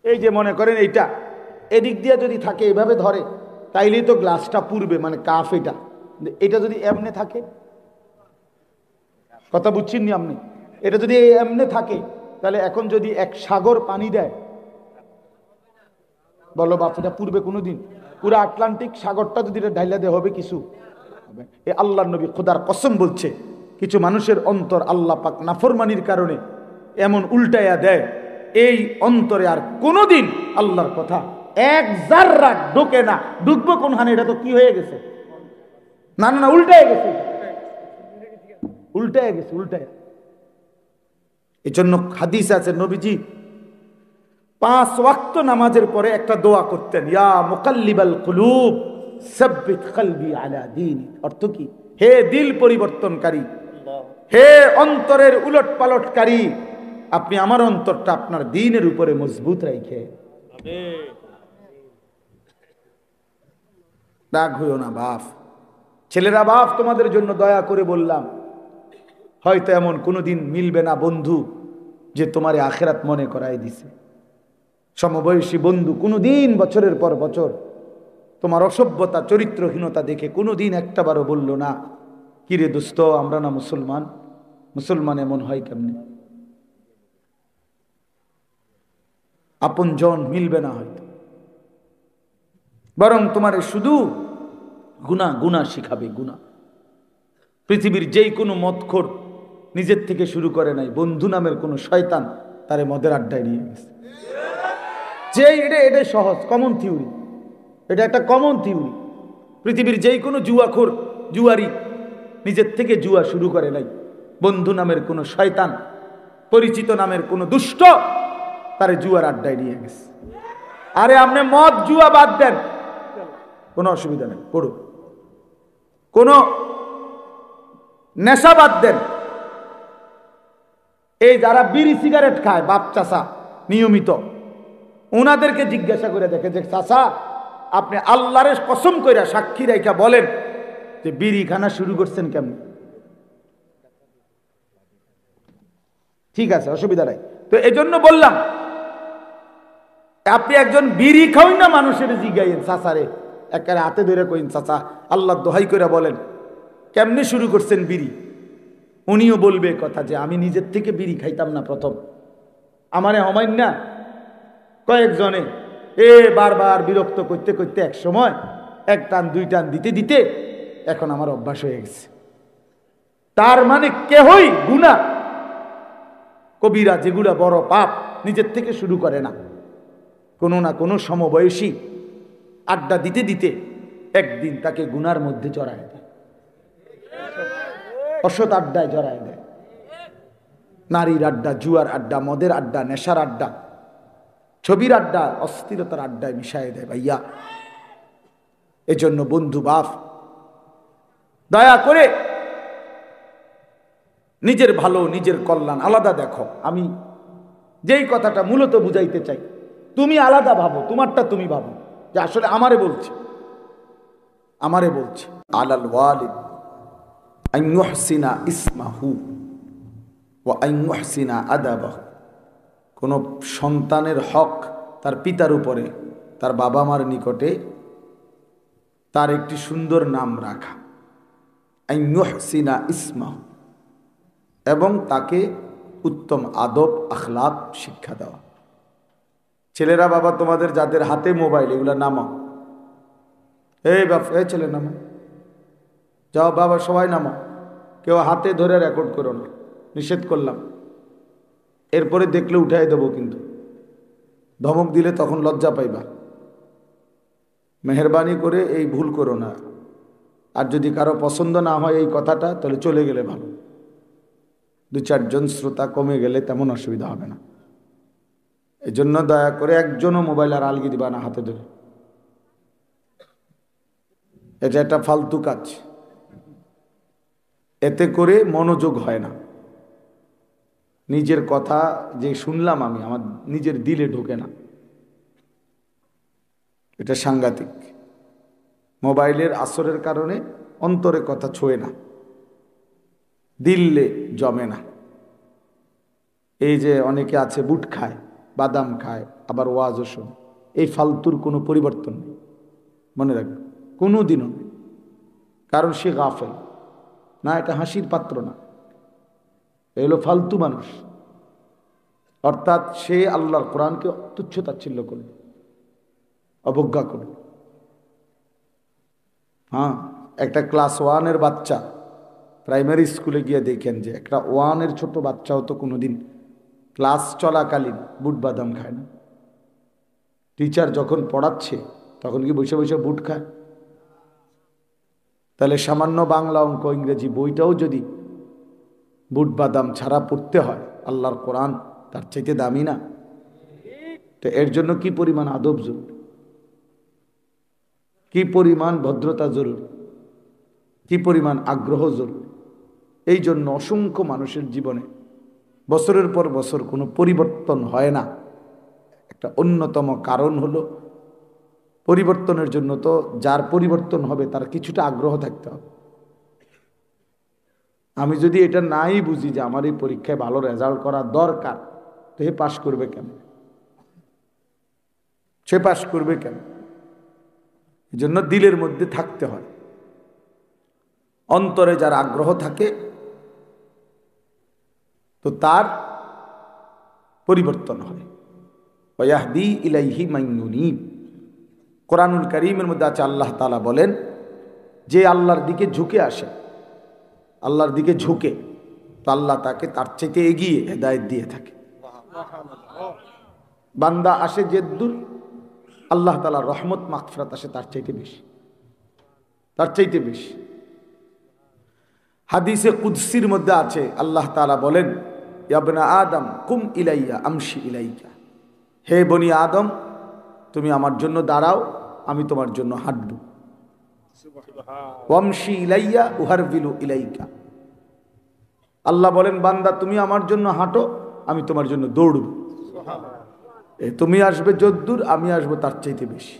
এই যে মনে করেন এইটা এদিক দিয়ে যদি থাকে এভাবে ধরে তাইলেই তো গ্লাসটা পুড়বে, মানে কাফ এটা। এটা যদি এমনে থাকে, কথা বুঝছেন নি আপনি? এটা যদি এমনে থাকে তাহলে এখন যদি এক সাগর পানি দেয়, বলো বাপ, এটা পুড়বে কোনোদিন? পুরো আটলান্টিক সাগরটা যদি এটা ঢাইলা দেওয়া হবে কিছু? এ আল্লাহর নবী খোদার কসম বলছে, কিছু মানুষের অন্তর আল্লাহ পাক নাফরমানির কারণে এমন উল্টাইয়া দেয়, এই অন্তরে আর কোনোদিন আল্লাহর কথা এক জাররা ঢোকে না। ঢুকবো কোনখানে? এটা তো কি হয়ে গেছে, না না না, উল্টায় গেছে, উল্টায় গেছে, উল্টায়। এই জন্য হাদিস আছে, নবীজি 5 ওয়াক্ত নামাজের পরে একটা দোয়া করতেন, ইয়া মুকাল্লিবাল কুলুব সাব্বিত কলবি আলা দীনি। অর্থ কি? হে দিল পরিবর্তনকারী, হে অন্তরের উলট পালটকারী, আপনি আমার অন্তরটা আপনার দ্বীনের উপরে মজবুত রাখে। রাগ হইও না বাপ, ছেলেরা বাপ, তোমাদের জন্য দয়া করে বললাম, হয়তো এমন কোনোদিন মিলবে না বন্ধু যে তোমারে আখেরাত মনে করাই দিছে। সমবয়সী বন্ধু কোনোদিন বছরের পর বছর তোমার অসভ্যতা চরিত্রহীনতা দেখে কোনোদিন একটাবারও বলল না, কিরে দোস্ত আমরা না মুসলমান, মুসলমান এমন হয় কেমনে? আপন জন মিলবে না হয়তো, বরং তোমারে শুধু গুনাহ গুনাহ শিখাবে, গুনাহ। পৃথিবীর যেই কোনো মদখোর নিজের থেকে শুরু করে নাই, বন্ধু নামের কোনো শয়তান তারে মদের আড্ডায় নিয়ে গেছে। যে এটা সহজ কমন থিওরি, এটা একটা কমন থিওরি। পৃথিবীর যেই কোনো জুয়াখোর, জুয়ারি নিজের থেকে জুয়া শুরু করে নাই, বন্ধু নামের কোনো শয়তান, পরিচিত নামের কোনো দুষ্ট তারে জুয়ার আড্ডায় নিয়ে গেছে। আরে আপনি মদ জুয়া বাদ দেন, কোনো অসুবিধা নেই, করুন। কোনো নেশা বাদ দেন, এই যারা বিড়ি সিগারেট খায় বাপ চাচা নিয়মিত, ওনাদেরকে জিজ্ঞাসা করে দেখে যে চাচা আপনি আল্লাহরে কসম কইরা সাক্ষী রেখা বলেন যে বিড়ি খানা শুরু করছেন কেমন? ঠিক আছে, অসুবিধা নাই। তো এজন্য বললাম, আপনি একজন বিড়ি খাওই না মানুষের জিগাইন চাচারে, একেবারে হাতে ধরে কইন চাচা আল্লাহ দোহাই করে বলেন কেমনে শুরু করছেন বিড়ি? উনিও বলবে কথা যে আমি নিজের থেকে বিড়ি খাইতাম না প্রথম, আমারে হমাইন না কয়েকজনে বারবার বিরক্ত করতে করতে এক সময় 1 টান 2 টান দিতে দিতে এখন আমার অভ্যাস হয়ে গেছে। তার মানে কেহই গুনাহ কবিরা, যেগুলা বড় পাপ, নিজের থেকে শুরু করে না। কোনো না কোনো সমবয়সী আড্ডা দিতে দিতে একদিন তাকে গুনার মধ্যে জড়ায় দেয়, অসৎ আড্ডায় জড়ায় দেয়। নারীর আড্ডা, জুয়ার আড্ডা, মদের আড্ডা, নেশার আড্ডা, ছবির আড্ডা, অস্থিরতার আড্ডায় মিশাই দেয় ভাইয়া। এজন্য বন্ধু বাপ, দয়া করে নিজের ভালো নিজের কল্যাণ আলাদা দেখো। আমি যেই কথাটা মূলত বুঝাইতে চাই, তুমি আলাদা ভাবো, তোমারটা তুমি ভাবো যে আসলে আমারে বলছে, আমারে বলছে আলাল ওয়ালিদ আন ইউহসিনা ইসমাহু ওয়া আন ইউহসিনা আদাবাহু। কোন সন্তানের হক তার পিতার উপরে, তার বাবা মার নিকটে তার একটি সুন্দর নাম রাখা, আন ইউহসিনা ইসমাহু, এবং তাকে উত্তম আদব আখলাক শিক্ষা দেওয়া। ছেলেরা বাবা, তোমাদের যাদের হাতে মোবাইল, এগুলো নামাও। এই বাবা, এই ছেলে নামো, যাও বাবা সবাই নামো, কেউ হাতে ধরে রেকর্ড করো না, নিষেধ করলাম। এরপরে দেখলে উঠাই দেবো, কিন্তু ধমক দিলে তখন লজ্জা পাইবা। মেহরবানি করে এই ভুল করো না। আর যদি কারো পছন্দ না হয় এই কথাটা, তাহলে চলে গেলে ভালো, 2-4 জন শ্রোতা কমে গেলে তেমন অসুবিধা হবে না। এই জন্য দয়া করে একজনও মোবাইল আর আলগি দিবা না হাতে ধরে, এটা একটা ফালতু কাজ, এতে করে মনোযোগ হয় না। নিজের কথা যে শুনলাম আমি, আমার নিজের দিলে ঢোকে না, এটা সাংঘাতিক। মোবাইলের আসরের কারণে অন্তরে কথা ছোঁয়ে না, দিলে জমে না। এই যে অনেকে আছে বুট খায়, বাদাম খায়, আবার ওয়াজও শোনে। এই ফালতুর কোনো পরিবর্তন নেই, মনে রাখবে, কোনো দিনও নেই। কারণ সে গাফেল না, এটা হাসির পাত্র না, এগুলো ফালতু মানুষ। অর্থাৎ সে আল্লাহর কোরআনকে তুচ্ছ তাচ্ছিল্য করল, অবজ্ঞা করল। হ্যাঁ, একটা ক্লাস 1-এর বাচ্চা প্রাইমারি স্কুলে গিয়ে দেখেন যে একটা 1-এর ছোট বাচ্চাও তো কোনোদিন ক্লাস চলাকালীন বুট বাদাম খায় না। টিচার যখন পড়াচ্ছে তখন কি বসে বসে বুট খায়? তাহলে সামান্য বাংলা, অঙ্ক, ইংরেজি বইটাও যদি বুট বাদাম ছাড়া পড়তে হয়, আল্লাহর কোরআন তার চাইতে দামি না? তো এর জন্য কি পরিমাণ আদব জরুরি, কি পরিমাণ ভদ্রতা জরুরি, কি পরিমাণ আগ্রহ জরুরি। এই জন্য অসংখ্য মানুষের জীবনে বছরের পর বছর কোনো পরিবর্তন হয় না। একটা অন্যতম কারণ হলো, পরিবর্তনের জন্য তো যার পরিবর্তন হবে তার কিছুটা আগ্রহ থাকতে হবে। আমি যদি এটা নাই বুঝি যে আমার এই পরীক্ষায় ভালো রেজাল্ট করা দরকার, তো হে পাশ করবে কেন? সে পাশ করবে কেন? এই জন্য দিলের মধ্যে থাকতে হয়। অন্তরে যার আগ্রহ থাকে তো তার পরিবর্তন হয়। ওয়াহদি ইলাইহি মান ইউনীব। কোরআনুল কারীমের মধ্যে আছে, আল্লাহ তাআলা বলেন যে আল্লাহর দিকে ঝুঁকে আসে, আল্লাহর দিকে ঝুঁকে, তো আল্লাহ তাকে তার চাইতে এগিয়ে হেদায়েত দিয়ে থাকে। বান্দা আসে যেদ্দুর, আল্লাহ তাআলার রহমত মাগফিরাত আসে তার চাইতে বেশি, তার চাইতে বেশি। হাদিসে কুদসির মধ্যে আছে, আল্লাহ তাআলা বলেন, ইয়া ইবনা আদম কুম ইলাইয়া আমশি ইলাইকা। হে বনি আদম, তুমি আমার জন্য দাঁড়াও, আমি তোমার জন্য হাঁটব। ওয়ামশি ইলাইয়া উহারবিলু ইলাইকা। আল্লাহ বলেন, বান্দা তুমি আমার জন্য হাঁটো, আমি তোমার জন্য দৌড়ব। তুমি আসবে যদ্দূর, আমি আসবো তার চাইতে বেশি।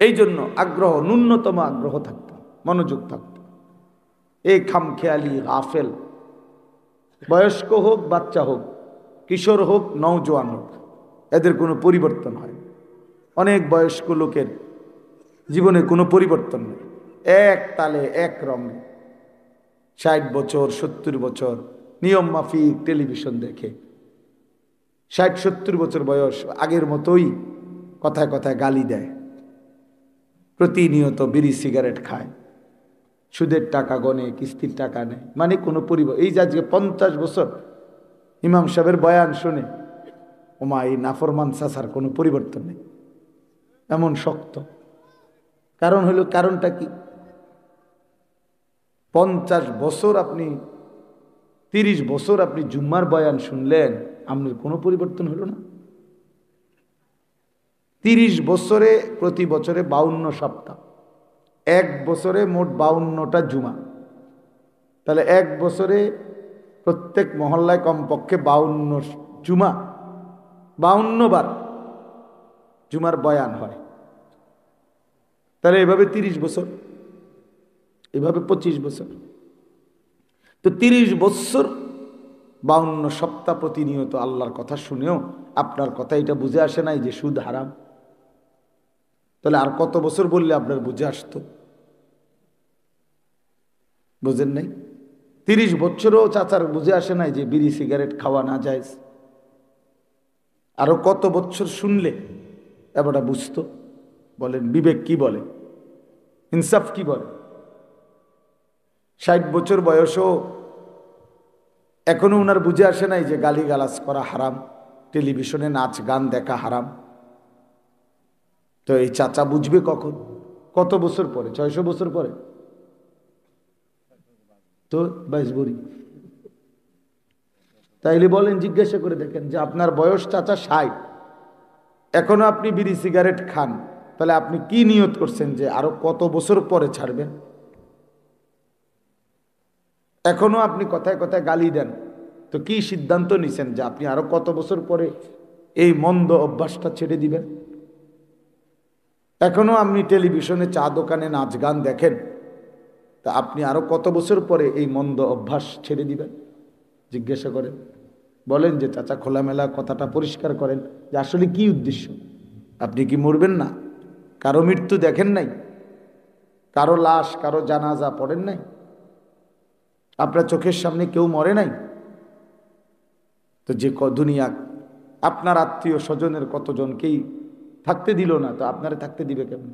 এই জন্য আগ্রহ, ন্যূনতম আগ্রহ থাকতো, মনোযোগ থাকতো। এই খামখেয়ালি গাফেল, বয়স্ক হোক, বাচ্চা হোক, কিশোর হোক, নওজোয়ান হোক, এদের কোনো পরিবর্তন হয়। অনেক বয়স্ক লোকের জীবনে কোনো পরিবর্তন নেই, এক তালে এক রঙে। 60 বছর 70 বছর নিয়ম মাফিক টেলিভিশন দেখে, 60-70 বছর বয়স আগের মতোই কথায় কথায় গালি দেয়, প্রতিনিয়ত বিড়ি সিগারেট খায়, সুদের টাকা গনে, কিস্তির টাকা নেয়, মানে কোনো পরিবর্তন। এই যে আজকে 50 বছর ইমাম সাহেবের বয়ান শুনে, ওমা এই নাফরমান চাচার কোনো পরিবর্তন নেই, এমন শক্ত। কারণ হলো, কারণটা কি? 50 বছর আপনি, 30 বছর আপনি জুম্মার বয়ান শুনলেন, আপনার কোনো পরিবর্তন হলো না। 30 বছরে, প্রতি বছরে 52 সপ্তাহ, এক বছরে মোট 52টা জুমা। তাহলে এক বছরে প্রত্যেক মহল্লায় কমপক্ষে 52 জুমা, 52 বার জুমার বয়ান হয়। তাহলে এভাবে 30 বছর, এভাবে 25 বছর, তো 30 বছর 52 সপ্তাহ প্রতিনিয়ত আল্লাহর কথা শুনেও আপনার কথা এটা বুঝে আসে নাই যে সুদ হারাম। তাহলে আর কত বছর বললে আপনার বুঝে আসতো? বুঝেন নাই? 30 বছরও চাচার বুঝে আসে নাই যে বিড়ি সিগারেট খাওয়া না যায়। আরো কত বছর শুনলে এবারটা বুঝতো? বলেন, বিবেক কি বলে, ইনসাফ কি বলে? 60 বছর বয়সও এখনো ওনার বুঝে আসে নাই যে গালিগালাজ করা হারাম, টেলিভিশনে নাচ গান দেখা হারাম। তো এই চাচা বুঝবে কখন? কত বছর পরে? 600 বছর পরে? তো 22 বড়ি। তাইলে বলেন, জিজ্ঞাসা করে দেখেন যে আপনার বয়স চাচা 60, এখনো আপনি বিড়ি সিগারেট খান, তাহলে আপনি কি নিয়ত করছেন যে আরো কত বছর পরে ছাড়বেন? এখনো আপনি কথায় কথায় গালি দেন, তো কি সিদ্ধান্ত নিছেন যে আপনি আরো কত বছর পরে এই মন্দ অভ্যাসটা ছেড়ে দিবেন? এখনো আপনি টেলিভিশনে, চা দোকানে নাচ গান দেখেন, তা আপনি আরো কত বছর পরে এই মন্দ অভ্যাস ছেড়ে দিবেন? জিজ্ঞাসা করেন। বলেন যে চাচা খোলামেলা কথাটা পরিষ্কার করেন যে আসলে কি উদ্দেশ্য। আপনি কি মরবেন না? কারো মৃত্যু দেখেন নাই? কারো লাশ, কারো জানাজা পড়েন নাই? আপনার চোখের সামনে কেউ মরে নাই? তো যে দুনিয়া আপনার আত্মীয় স্বজনের কতজনকেই থাকতে দিল না, তো আপনারে থাকতে দিবে কেমন?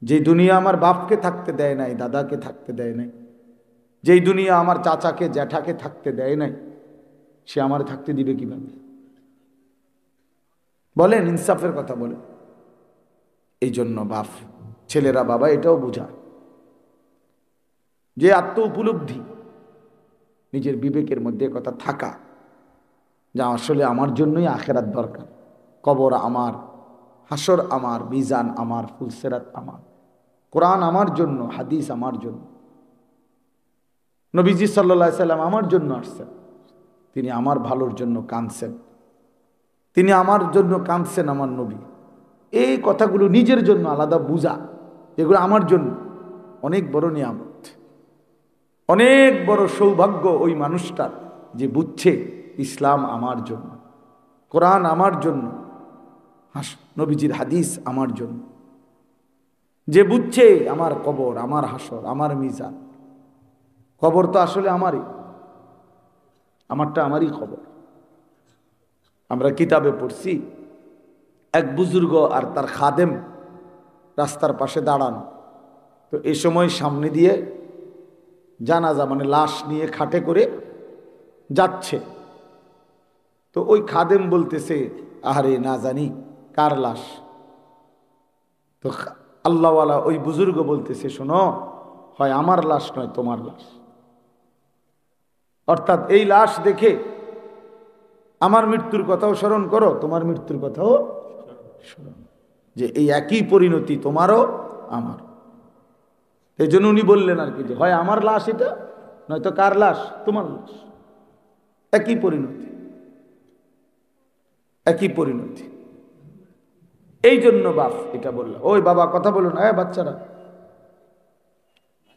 যে দুনিয়া আমার বাপকে থাকতে দেয় নাই, দাদাকে থাকতে দেয় নাই, যেই দুনিয়া আমার চাচাকে জ্যাঠাকে থাকতে দেয় নাই, সে আমার থাকতে দিবে কিভাবে? বলেন, ইনসাফের কথা বলেন। এই জন্য বাপ ছেলেরা বাবা এটাও বোঝা যে আত্ম উপলব্ধি, নিজের বিবেকের মধ্যে কথা থাকা যা আসলে আমার জন্যই আখেরাত দরকার। কবর আমার, হাসর আমার, মিজান আমার, ফুলসেরাত আমার, কোরআন আমার জন্য, হাদিস আমার জন্য, নবীজি সাল্লাল্লাহু আলাইহি সাল্লাম আমার জন্য আসছেন, তিনি আমার ভালোর জন্য কাঁদছেন, তিনি আমার জন্য কাঁদছেন আমার নবী। এই কথাগুলো নিজের জন্য আলাদা বুঝা, এগুলো আমার জন্য অনেক বড় নিয়ামত, অনেক বড় সৌভাগ্য ওই মানুষটার যে বুঝছে ইসলাম আমার জন্য, কোরআন আমার জন্য, নবীজির হাদিস আমার জন্য, যে বুঝছে আমার কবর, আমার হাসর, আমার মিজান। কবর তো আসলে আমারই, আমারই খবর। আমরা কিতাবে পড়ছি এক বুজুর্গ আর তার খাদেম রাস্তার পাশে দাঁড়ানো, তো এই সময় সামনে দিয়ে জানাজা মানে লাশ নিয়ে খাটে করে যাচ্ছে। তো ওই খাদেম বলতেছে, আহারে না জানি কার লাশ। তো আল্লাহওয়ালা ওই বুজুর্গ বলতেছে, শোনো, হয় আমার লাশ নয় তোমার লাশ। অর্থাৎ এই লাশ দেখে আমার মৃত্যুর কথাও স্মরণ করো, তোমার মৃত্যুর কথাও স্মরণ, যে এই একই পরিণতি তোমারও আমার। এই জন্য উনি বললেন আর কি, যে হয় আমার লাশ এটা, নয়তো কার লাশ? তোমার লাশ। একই পরিণতি, একই পরিণতি। এই জন্য বাপ এটা বললাম। ওই বাবা কথা বলো না, বাচ্চারা।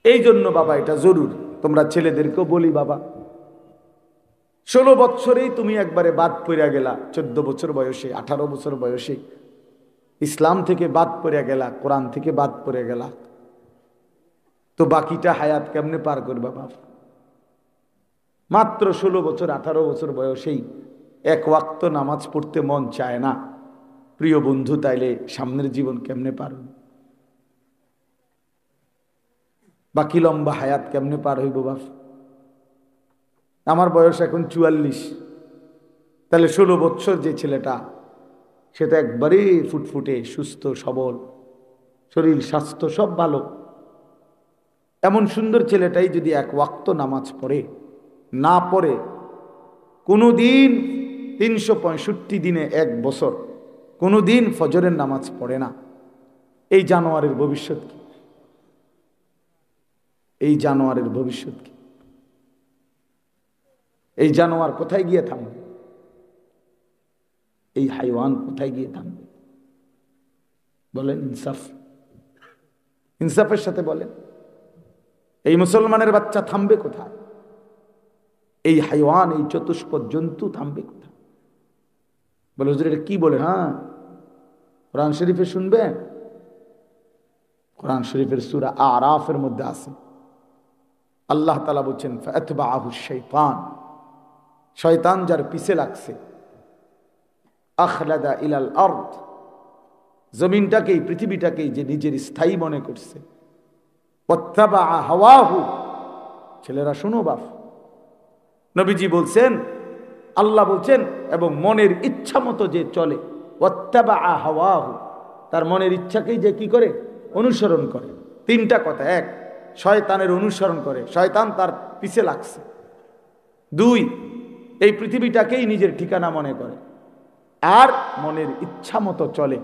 এই জন্য বাবা এটা জরুরি। তোমরা ছেলেদেরকেও বলি, বাবা 16 বৎসরেই তুমি একবারে বাদ পড়ে গেলা, 14 বছর বয়সে, 18 বছর বয়সে ইসলাম থেকে বাদ পড়ে গেলা, কোরআন থেকে বাদ পড়ে গেলা, তো বাকিটা হায়াত কেমনে পার করবা বাপ? মাত্র 16 বছর 18 বছর বয়সেই এক ওয়াক্ত নামাজ পড়তে মন চায় না, প্রিয় বন্ধু, তাইলে সামনের জীবন কেমনে পার? বাকি লম্বা হায়াত কেমনে পার হইব বাপ? আমার বয়স এখন 44, তাহলে 16 বছর যে ছেলেটা, সে তো একবারে ফুটফুটে, সুস্থ সবল, শরীর স্বাস্থ্য সব ভালো। এমন সুন্দর ছেলেটাই যদি এক ওয়াক্ত নামাজ পড়ে, না পড়ে কোনো দিন, 365 দিনে এক বছর কোনো দিন ফজরের নামাজ পড়ে না, এই জানোয়ারের ভবিষ্যৎ কি? এই জানোয়ারের ভবিষ্যৎ কি? এই জানোয়ার কোথায় গিয়ে থামবে? এই হাইওয়ান কোথায় গিয়ে থামবে? বলেন ইনসাফ, ইনসাফের সাথে বলেন, এই মুসলমানের বাচ্চা থামবে কোথায়? এই হাইওয়ান, এই চতুষ্পদ জন্তু থামবে কোথায়? বলে হুজুর এটা কি বলে? হ্যাঁ, কোরআন শরীফে শুনবেন। কোরআন শরীফের সূরা আরাফের মধ্যে আছে, আল্লাহ তাআলা বলছেন, ফাতবাআহু শাইতান, শয়তান যার পিছে লাগছে, আখলাদা ইলাল আরদ, জমিনটাকেই, পৃথিবীটাকেই যে নিজের স্থায়ী মনে করছে, ওয়াত্তাবা হাওয়াহু। ছেলেরা শোনো বাপ, নবীজি বলছেন, আল্লাহ বলছেন, এবং মনের ইচ্ছা মতো যে চলে, ওয়াত্তাবা হাওয়াহু, তার মনের ইচ্ছাকেই যে কি করে? অনুসরণ করে। তিনটা কথা, এক, শয়তানের অনুসরণ করে, শয়তান তার পিছে লাগছে। দুই, এই পৃথিবীটাকেই নিজের ঠিকানা মনে করে, আর মনের ইচ্ছা মতো চলে।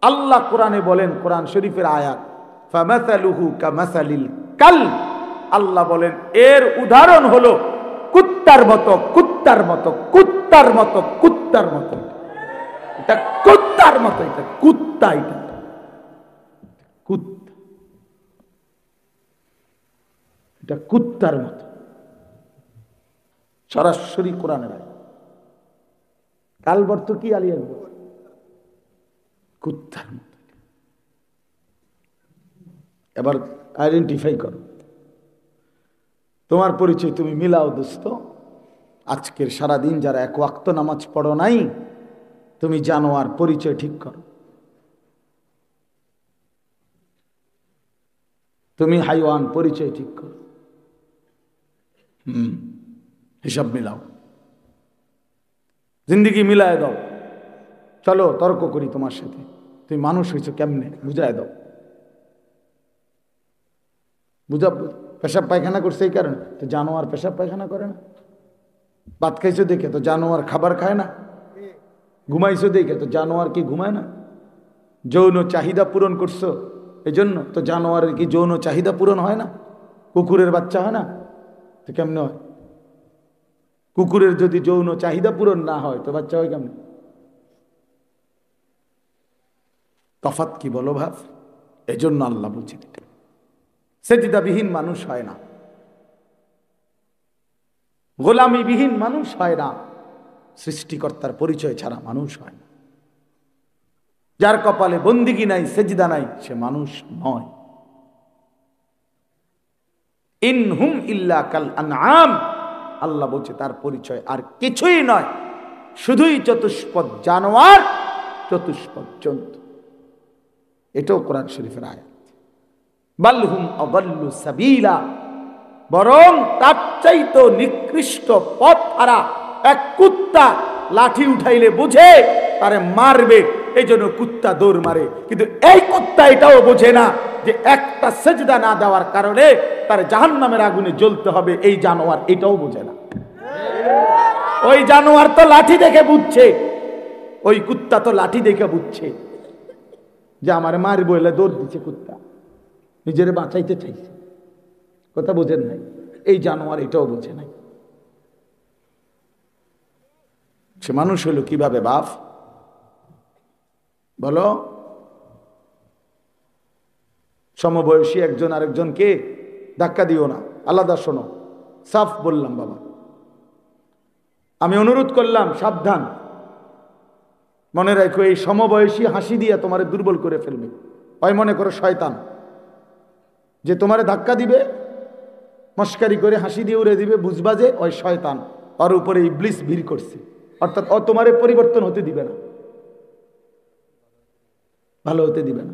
আল্লাহ কোরআনে বলেন, কোরআন শরীফের আয়াত, ফামাসালুহু কামাসালিল কালব, আল্লাহ বলেন এর উদাহরণ হলো কুত্তার মতো, কুত্তার মতো, কুত্তার মতো, কুত্তার মতো। এটা কুত্তার মতো, এটা কুত্তা, এটা কুত্তা, এটা কুত্তার মতো। সরাসরি কোরআনের আয়াত। কালবর্ত কি আলিয়ার কুত্তার মতো। এবার আইডেন্টিফাই করো, তোমার পরিচয় তুমি মিলাও দোস্ত। আজকের সারাদিন যারা এক ওয়াক্ত নামাজ পড়ো নাই, তুমি জানোয়ার পরিচয় ঠিক করো। তুমি হাইওয়ান পরিচয় ঠিক করো। হিসাব মিলাও, জিন্দিগি মিলায় দাও। চলো তর্ক করি তোমার সাথে, তুমি মানুষ হয়েছো কেমনে বুঝায় দাও। বুঝা, পেশাব পায়খানা করছে এই কারণে তো জানোয়ার পেশাব পায়খানা করে না। ভাত খাইছো দেখে তো জানোয়ার খাবার খায় না। ঘুমাইছো দেখে তো জানোয়ার কি ঘুমায় না। যৌন চাহিদা পূরণ করছো এই জন্য তো জানোয়ারের কি যৌন চাহিদা পূরণ হয় না? কুকুরের বাচ্চা হয় না তো কেমনে হয়? কুকুরের যদি যৌন চাহিদা পূরণ না হয় তো বাচ্চা হয় কেমনে? তফাৎ কি বলো ভাব। এই জন্য আল্লাহ বলছেন সেজদাবিহীন মানুষ হয় না, গোলামিবিহীন মানুষ হয় না, সৃষ্টিকর্তার পরিচয় ছাড়া মানুষ হয় না। যার কপালে বন্দিগি নাই, সেজদা নাই, সে মানুষ নয়। ইনহুম ইল্লা কাল আনআম, আল্লাহ বলছে তার পরিচয় আর কিছুই নয়, শুধুই চতুষ্পদ জানোয়ার, চতুষ্পদ জন্তু। এটাও কোরআন শরীফের আয়াত। বালহুম আযাল্লু সাবিলা, বরং তার চাইতে নিকৃষ্ট পথ হারা এক কুত্তা লাঠি উঠাইলে বুঝে তারে মারবে, এই জন্য কুত্তা দৌড় মারে। কিন্তু এই কুত্তা এটাও বোঝে না যে একটা সেজদা না দেওয়ার কারণে তার জাহান্নামের আগুনে জ্বলতে হবে। এই জানোয়ার এটাও বোঝে না। ওই জানোয়ার তো লাঠি দেখে বুঝছে, ওই কুত্তা তো লাঠি দেখে বুঝছে যে আমার মারবো, এলে দৌড় দিচ্ছে কুত্তা, নিজের বাঁচাইতে চাইছে। কথা বোঝেন নাই? এই জানোয়ার এটাও বোঝে নাই। সে মানুষ হলো কিভাবে বাপ বলো? সমবয়সী একজন আরেকজনকে ধাক্কা দিও না, আলাদা শোনো। সাফ বললাম বাবা, আমি অনুরোধ করলাম সাবধান। মনে রাখো এই সমবয়সী হাসি দিয়ে তোমারে দুর্বল করে ফেলবে। হয় মনে করো শয়তান যে তোমারে ধাক্কা দিবে, মস্কারি করে হাসি দিয়ে উড়ে দিবে, বুঝবা যে ওই শয়তান, ওর উপরে ইবলিস ভিড় করছে, অর্থাৎ ও তোমারে পরিবর্তন হতে দিবে না, ভালো হতে দিবে না।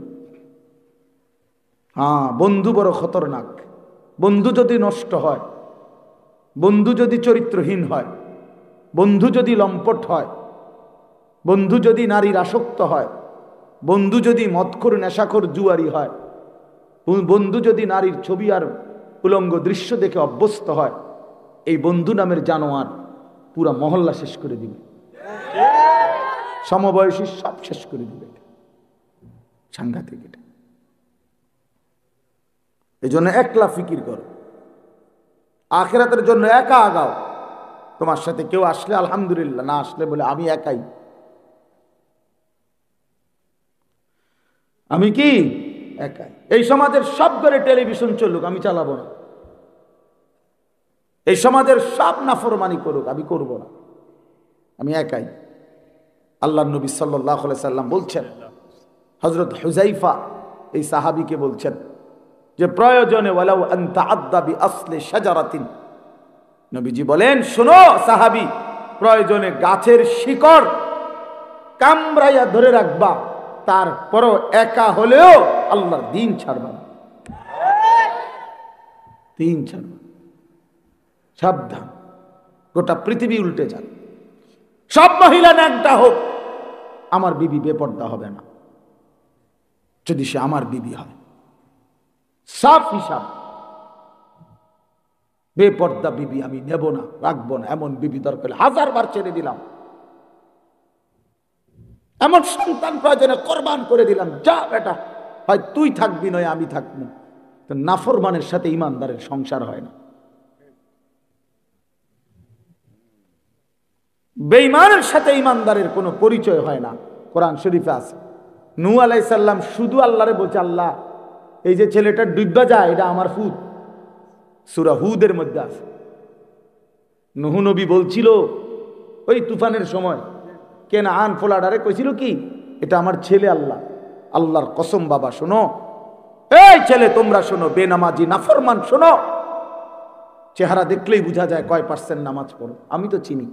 হ্যাঁ, বন্ধু বড় খতরনাক। বন্ধু যদি নষ্ট হয়, বন্ধু যদি চরিত্রহীন হয়, বন্ধু যদি লম্পট হয়, বন্ধু যদি নারীর আসক্ত হয়, বন্ধু যদি মদখোর নেশাখোর জুয়ারি হয়, বন্ধু যদি নারীর ছবি আর উলঙ্গ দৃশ্য দেখে অভ্যস্ত হয়, এই বন্ধু নামের জানোয়ার পুরা মহল্লা শেষ করে দিবে, সমবয়সী সব শেষ করে দিবে। সাংঘাতিক এটা। এই জন্য একলা ফিকির করো, আখিরাতের জন্য একা আগাও। তোমার সাথে কেউ আসলে আলহামদুলিল্লাহ, না আসলে বলে আমি একাই, আমি কি একাই। এই সমাজের সব ঘরে টেলিভিশন চলুক, আমি চালাবো না। এই সমাজের সব নাফরমানি করুক, আমি করব না, আমি একাই। আল্লাহর নবী সাল্লাল্লাহু আলাইহি সাল্লাম বলছেন, হযরত হুযায়ফা এই সাহাবীকে বলছেন যে প্রয়োজনে ওয়ালাউ আন তাআদ্দা বিআসলি শাজারাতিন, নবীজি বলেন শোনো সাহাবী, প্রয়োজনে গাছের শিকড় কামড়াইয়া ধরে রাখবা, তারপরও একা হলেও আল্লাহর দ্বীন ছাড়বা না, দ্বীন ছাড়বা। সাবধান, গোটা পৃথিবী উল্টে যাক, সব মহিলা ন্যাংটা হোক, আমার বিবি বেপর্দা হবে না যদি সে আমার বিবি হয়। সাফ হিসাব, বেপর্দা বিবি আমি নেব না, রাখবো না। এমন বিবি দরকার 1000 বার ছেড়ে দিলাম, এমন সন্তান প্রয়োজনে কোরবান করে দিলাম, যা বেটা, হয় তুই থাকবি নয় আমি থাকবো। তো নাফরমানের সাথে ইমানদারের সংসার হয় না, বেঈমানের সাথে ইমানদারের কোনো পরিচয় হয় না। কোরআন শরীফে আছে, নূহ আলাইহিস সালাম শুধু আল্লাহরে বলছে, আল্লাহ এই যে ছেলেটা ডুববা যায় এটা আমার ফুত। সূরা হুদের মধ্যে আছে, নূহ নবী বলছিল ওই তুফানের সময়, কেনান ফোলাডারে কইছিল কি, এটা আমার ছেলে, আল্লাহ আল্লাহর কসম বাবা শোনো, এই ছেলে তোমরা শোনো, বেনামাজি নাফরমান শোনো, চেহারা দেখলেই বোঝা যায় কয় পার্সেন্ট নামাজ পড়ো, আমি তো চিনি।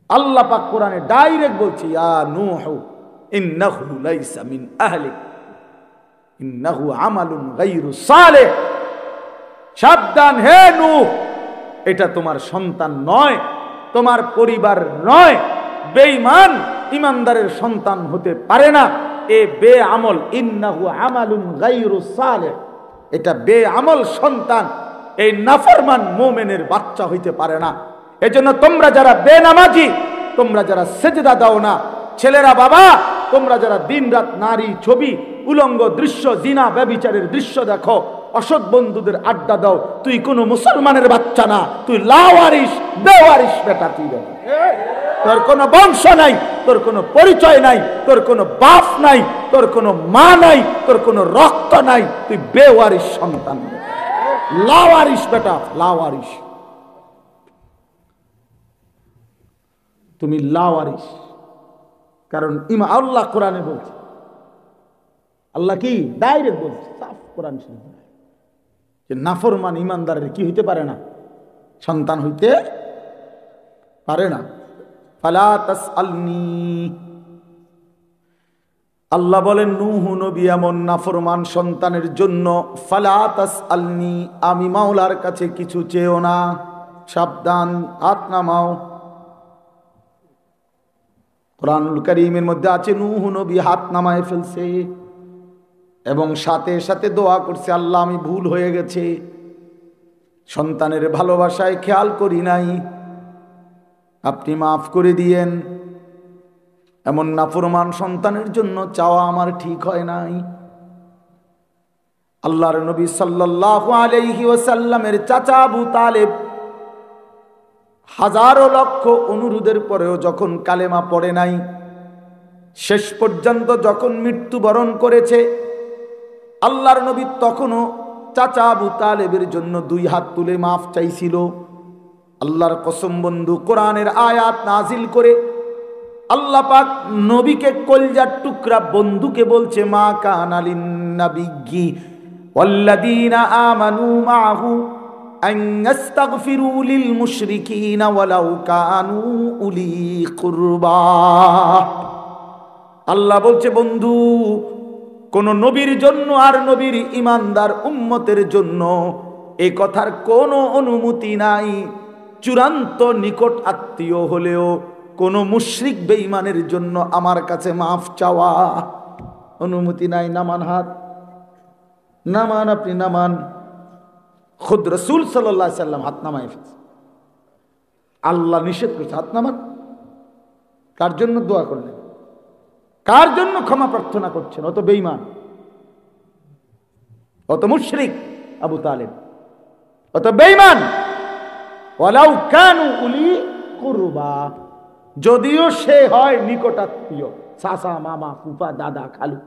আল্লাহ পাক কোরআনে ডাইরেক্ট বলছি, ইয়া নূহ ইন্নাহু লাইসা মিন আহলিক ইন্নাহু আমালুন গায়রু সালেহ, সাবধান হে নূহ, এটা তোমার সন্তান নয়, তোমার পরিবার নয়, বেঈমান ইমানদারের সন্তান হতে পারে না, এ বেআমল, ইন্নাহু আমালুন গায়রু সালেহ, এটা বেআমল সন্তান, এই নাফরমান মুমিনের বাচ্চা হইতে পারে না। এজন্য তোমরা যারা বেনামাজি, তোমরা যারা সেজদা দাও না, ছেলেরা বাবা, তোমরা যারা দিনরাত নারী ছবি, উলঙ্গ দৃশ্য, জিনা ব্যভিচারের দৃশ্য দেখো, অসৎ বন্ধুদের আড্ডা দাও, তুই কোনো মুসলমানের বাচ্চা না, তুই লাওয়ারিস বেওয়ারিস বেটা, তুই তোর কোনো বংশ নাই, তোর কোনো পরিচয় নাই, তোর কোনো বাপ নাই, তোর কোনো মা নাই, তোর কোনো রক্ত নাই, তুই বেওয়ারিস সন্তান, লাওয়ারিস বেটা, লাওয়ারিস, তুমি লাওয়ারিস। কারণ আল্লাহ কোরআনে বলছে, আল্লাহ কি ডাইরেক্ট বলছে, সাফ কোরআন শরীফ, যে নাফরমান ইমানদারের কি হইতে পারে না, সন্তান হইতে পারে না। ফালা তাসআলনি, আল্লাহ বলেন নূহ নবী এমন নাফরমান সন্তানের জন্য, ফালা তাসআলনি, আমি মাওলার কাছে কিছু চেও না, সাবধান, হাত নামাও। কুরআনুল কারীমের মধ্যে আছে নূহ নবী হাত নামায় ফেলছে এবং সাথে সাথে দোয়া করছে, আল্লাহ আমি ভুল হয়ে গেছে, সন্তানের ভালোবাসায় খেয়াল করি নাই, আপনি মাফ করে দিয়েন। এমন নাফরমান সন্তানের জন্য চাওয়া আমার ঠিক হয় নাই। আল্লাহর নবী সাল্লাল্লাহু আলাইহি ওয়াসাল্লামের চাচা আবু তালেব হাজারো লক্ষ অনুরোধের পরেও যখন কালেমা পড়ে নাই, শেষ পর্যন্ত যখন মৃত্যুবরণ করেছে, আল্লাহর নবী তখনও চাচা আবু তালেবের জন্য দুই হাত তুলে মাফ চাইছিল। আল্লাহর কসম বন্ধু, কোরআনের আয়াত নাজিল করে আল্লাহ পাক নবীকে কলজার টুকরা বন্ধুকে বলছে, মা কানা লিন নাবিয়্যি ওয়াল্লাযীনা আমানু মাআহু আন ইস্তাগফিরু লিল মুশরিকিনা ওয়ালাউ কানু উলি কুরবা। আল্লাহ বলছে বন্ধু, কোন নবীর জন্য আর নবীর ইমানদার উম্মতের জন্য এই কথার কোনো অনুমতি নাই, চূড়ান্ত নিকট আত্মীয় হলেও কোন মুশরিক বেঈমানের জন্য আমার কাছে মাফ চাওয়া অনুমতি নাই। নামান হাত, নামান, আপনি নামান। খুদ রাসূল সাল্লাল্লাহু আলাইহি সাল্লাম হাত নামায় ফেলছে, আল্লাহ নিষেধ করছে হাত নামান। কার জন্য দোয়া করলেন, কার জন্য ক্ষমা প্রার্থনা করছেন? অত বেঈমান, অত মুশরিক আবু তালেব, অত বেঈমান। ওয়ালাউ কানু উলি কুরবা, যদিও সে হয় নিকটাত্মীয়, চাচা, মামা, ফুফা, দাদা, খালু,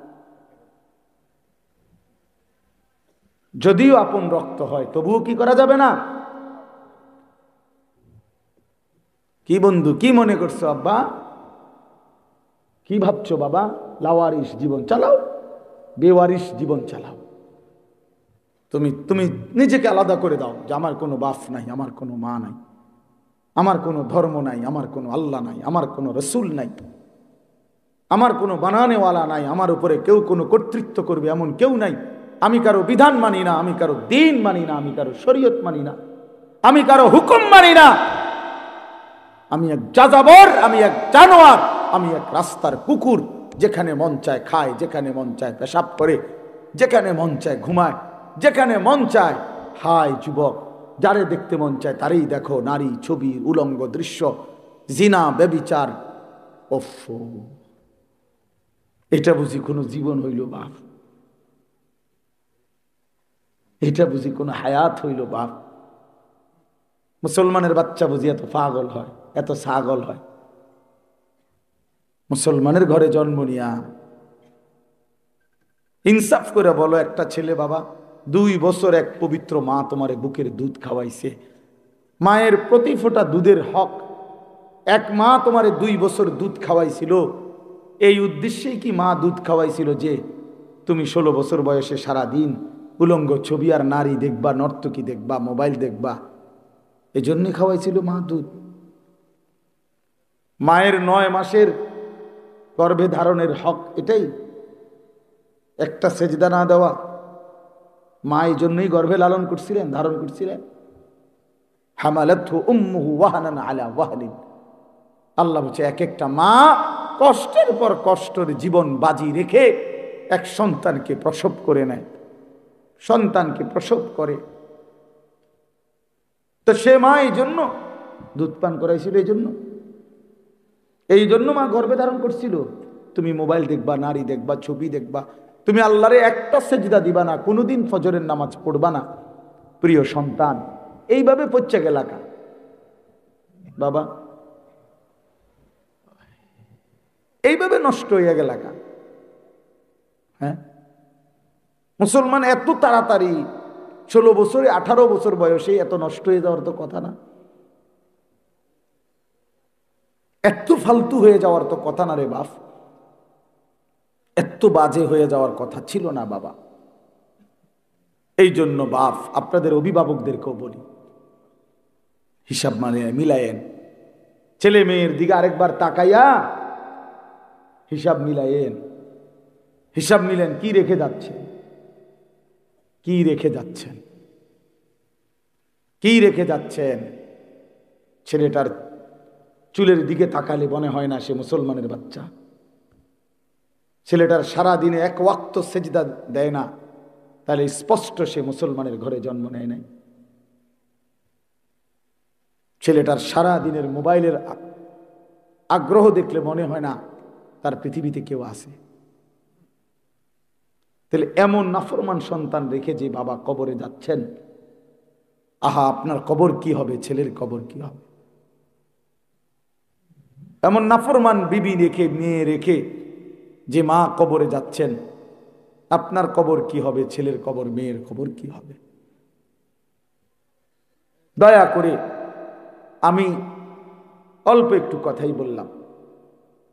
যদিও আপন রক্ত হয়, তবুও কি করা যাবে না? কি বন্ধু, কি মনে করছো আব্বা, কি ভাবছো বাবা? লাওয়ারিস জীবন চালাও, বেওয়ারিস জীবন চালাও। তুমি নিজেকে আলাদা করে দাও যে আমার কোনো বাপ নাই, আমার কোনো মা নাই, আমার কোনো ধর্ম নাই, আমার কোনো আল্লাহ নাই, আমার কোনো রসুল নাই, আমার কোনো বানানেওয়ালা নাই, আমার উপরে কেউ কোনো কর্তৃত্ব করবে এমন কেউ নাই, আমি কারো বিধান মানি না, আমি কারো দিন মানি না, আমি কারো শরীয়ত মানি না, আমি কারো হুকুম মানি না, আমি এক যাযাবর, আমি এক জানোয়ার, আমি এক রাস্তার কুকুর, যেখানে মন চায় খায়, যেখানে মন চায় পেশাব করে, যেখানে মন চায় ঘুমায়, যেখানে মন চায় হায়। যুবক, যারে দেখতে মন চায় তারই দেখো, নারী ছবি, উলঙ্গ দৃশ্য, জিনা ব্যভিচার। ওফ, এটা বুঝি কোনো জীবন হইল বাপ? এটা বুঝি কোনো হায়াত হইল বাপ? মুসলমানের বাচ্চা বুঝি এত পাগল হয়, এত ছাগল হয়? মুসলমানের ঘরে জন্ম নিয়া ইনসাফ করে বলো, একটা ছেলে বাবা 2 বছর এক পবিত্র মা তোমারে বুকের দুধ খাওয়াইছে, মায়ের প্রতি ফোঁটা দুধের হক। এক মা তোমারে 2 বছর দুধ খাওয়াইছিল, এই উদ্দেশ্যেই কি মা দুধ খাওয়াইছিল যে তুমি 16 বছর বয়সে সারা দিন উলঙ্গ ছবি আর নারী দেখবা, নর্তকী দেখবা, মোবাইল দেখবা? এজন্যই খাওয়াইছিল মা দুধ? মায়ের 9 মাসের গর্ভে ধারণের হক এটাই? একটা সেজদা না দেওয়া? মা এই জন্যই গর্ভে লালন করছিলেন, ধারণ করছিলেন। হামালাতহু উম্মুহু ওয়াহানান আলা ওয়াহনিন। আল্লাহ বলছে এক একটা মা কষ্টের পর কষ্টের জীবন বাজি রেখে এক সন্তানকে প্রসব করে নেয়, সন্তানকে প্রসব করে। তো সে মা এই জন্য দুধ পান করাইছিল, এই জন্য মা গর্ভে ধারণ করছিল। তুমি মোবাইল দেখবা, নারী দেখবা, ছবি দেখবা, তুমি আল্লাহরে একটা সেজদা দিবা না, কোনোদিন ফজরের নামাজ পড়বা না, প্রিয় সন্তান এইভাবে পচ্ছে গেলাকা বাবা, এইভাবে নষ্ট হইয়া গেলাকা। হ্যাঁ, মুসলমান এত তাড়াতাড়ি 16 বছরে 18 বছর বয়সে এত নষ্ট হয়ে যাওয়ার তো কথা না, এত ফালতু হয়ে যাওয়ার তো কথা না রে বাপ, এত বাজে হয়ে যাওয়ার কথা ছিল না বাবা। এই জন্য বাপ আপনাদের অভিভাবকদেরকেও বলি, হিসাব মিলায়েন, ছেলে মেয়ের দিকে আরেকবার তাকাইয়া হিসাব মিলায়েন, হিসাব মিলেন কি রেখে যাচ্ছেন, কি রেখে যাচ্ছেন, কি রেখে যাচ্ছেন। ছেলেটার চুলের দিকে তাকালে মনে হয় না সে মুসলমানের বাচ্চা। ছেলেটার সারা দিনে 1 ওয়াক্ত সেজদা দেয় না, তাহলে স্পষ্ট সে মুসলমানের ঘরে জন্ম নেয় নাই। ছেলেটার সারা দিনের মোবাইলের আগ্রহ দেখলে মনে হয় না তার পৃথিবীতে কেউ আছে। তাহলে এমন নাফরমান সন্তান রেখে যে বাবা কবরে যাচ্ছেন, আহা আপনার কবর কি হবে, ছেলের কবর কি হবে? এমন নাফরমান বিবি রেখে, মেয়ে রেখে যে মা কবরে যাচ্ছেন, আপনার কবর কি হবে, ছেলের কবর, মেয়ের কবর কি হবে? দয়া করে আমি অল্প একটু কথাই বললাম,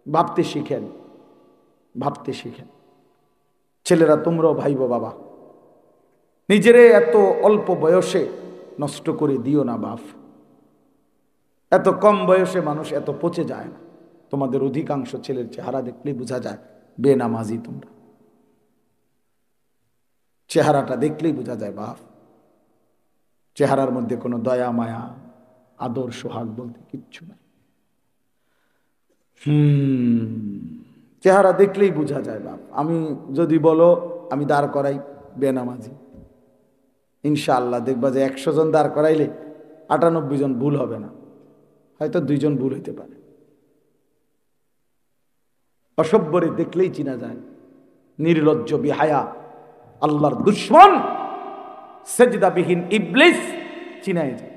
ভাবতে শিখেন, ভাবতে শিখেন। ছেলেরা তোমরাও ভাইবো বাবা, নিজেরে এত অল্প বয়সে নষ্ট করে দিও না বাপ। এত কম বয়সে মানুষ এত পচে যায় না। তোমাদের অধিকাংশ ছেলের চেহারা দেখলেই বোঝা যায় বেনামাজি তোমরা, চেহারাটা দেখলেই বোঝা যায় বাপ। চেহারার মধ্যে কোনো দয়া মায়া আদর সোহাগ বলতে কিচ্ছু নাই। চেহারা দেখলেই বোঝা যায় বাপ। আমি যদি বলো আমি দাঁড় করাই বেনামাজি, ইনশাআল্লাহ দেখবা যে 100 জন দাঁড় করাইলে 98 জন ভুল হবে না, হয়তো 2 জন ভুল হইতে পারে। অসভ্যরে দেখলেই চিনা যায়, নির্লজ্জ বিহায়া আল্লাহর দুশ্মন সেজদাবিহীন ইবলিস চিনাই যায়।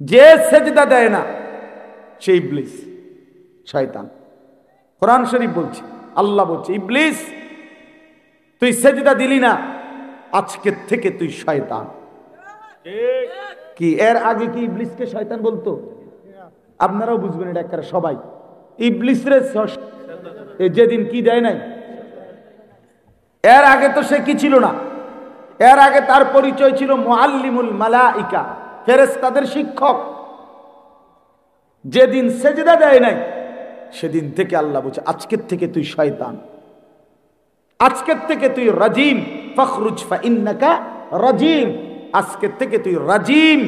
যে সেজদা দেয় না সে ইবলিস, শয়তান। কোরআন শরীফ বলছে, আল্লাহ বলছে, ইবলিস তুই সেজদা দিলি না, আজকের থেকে তুই শয়তান। কি এর আগে কি ইবলিসকে শয়তান বলতো? আপনারাও বুঝবেন এটা একটা সবাই। ইবলিস রে যেদিন কি দেয় নাই, এর আগে তো সে কি ছিল না, এর আগে তার পরিচয় ছিল মুআল্লিমুল মালাইকা, ফেরেশতাদের শিক্ষক। যেদিন সেজদা দেয় নাই সেদিন থেকে আল্লাহ বলছে আজকের থেকে তুই শয়তান, আজকের থেকে তুই রাজিম, ফখরুজ ফাইন্নাকা রাজিম, আজকের থেকে তুই রাজিম,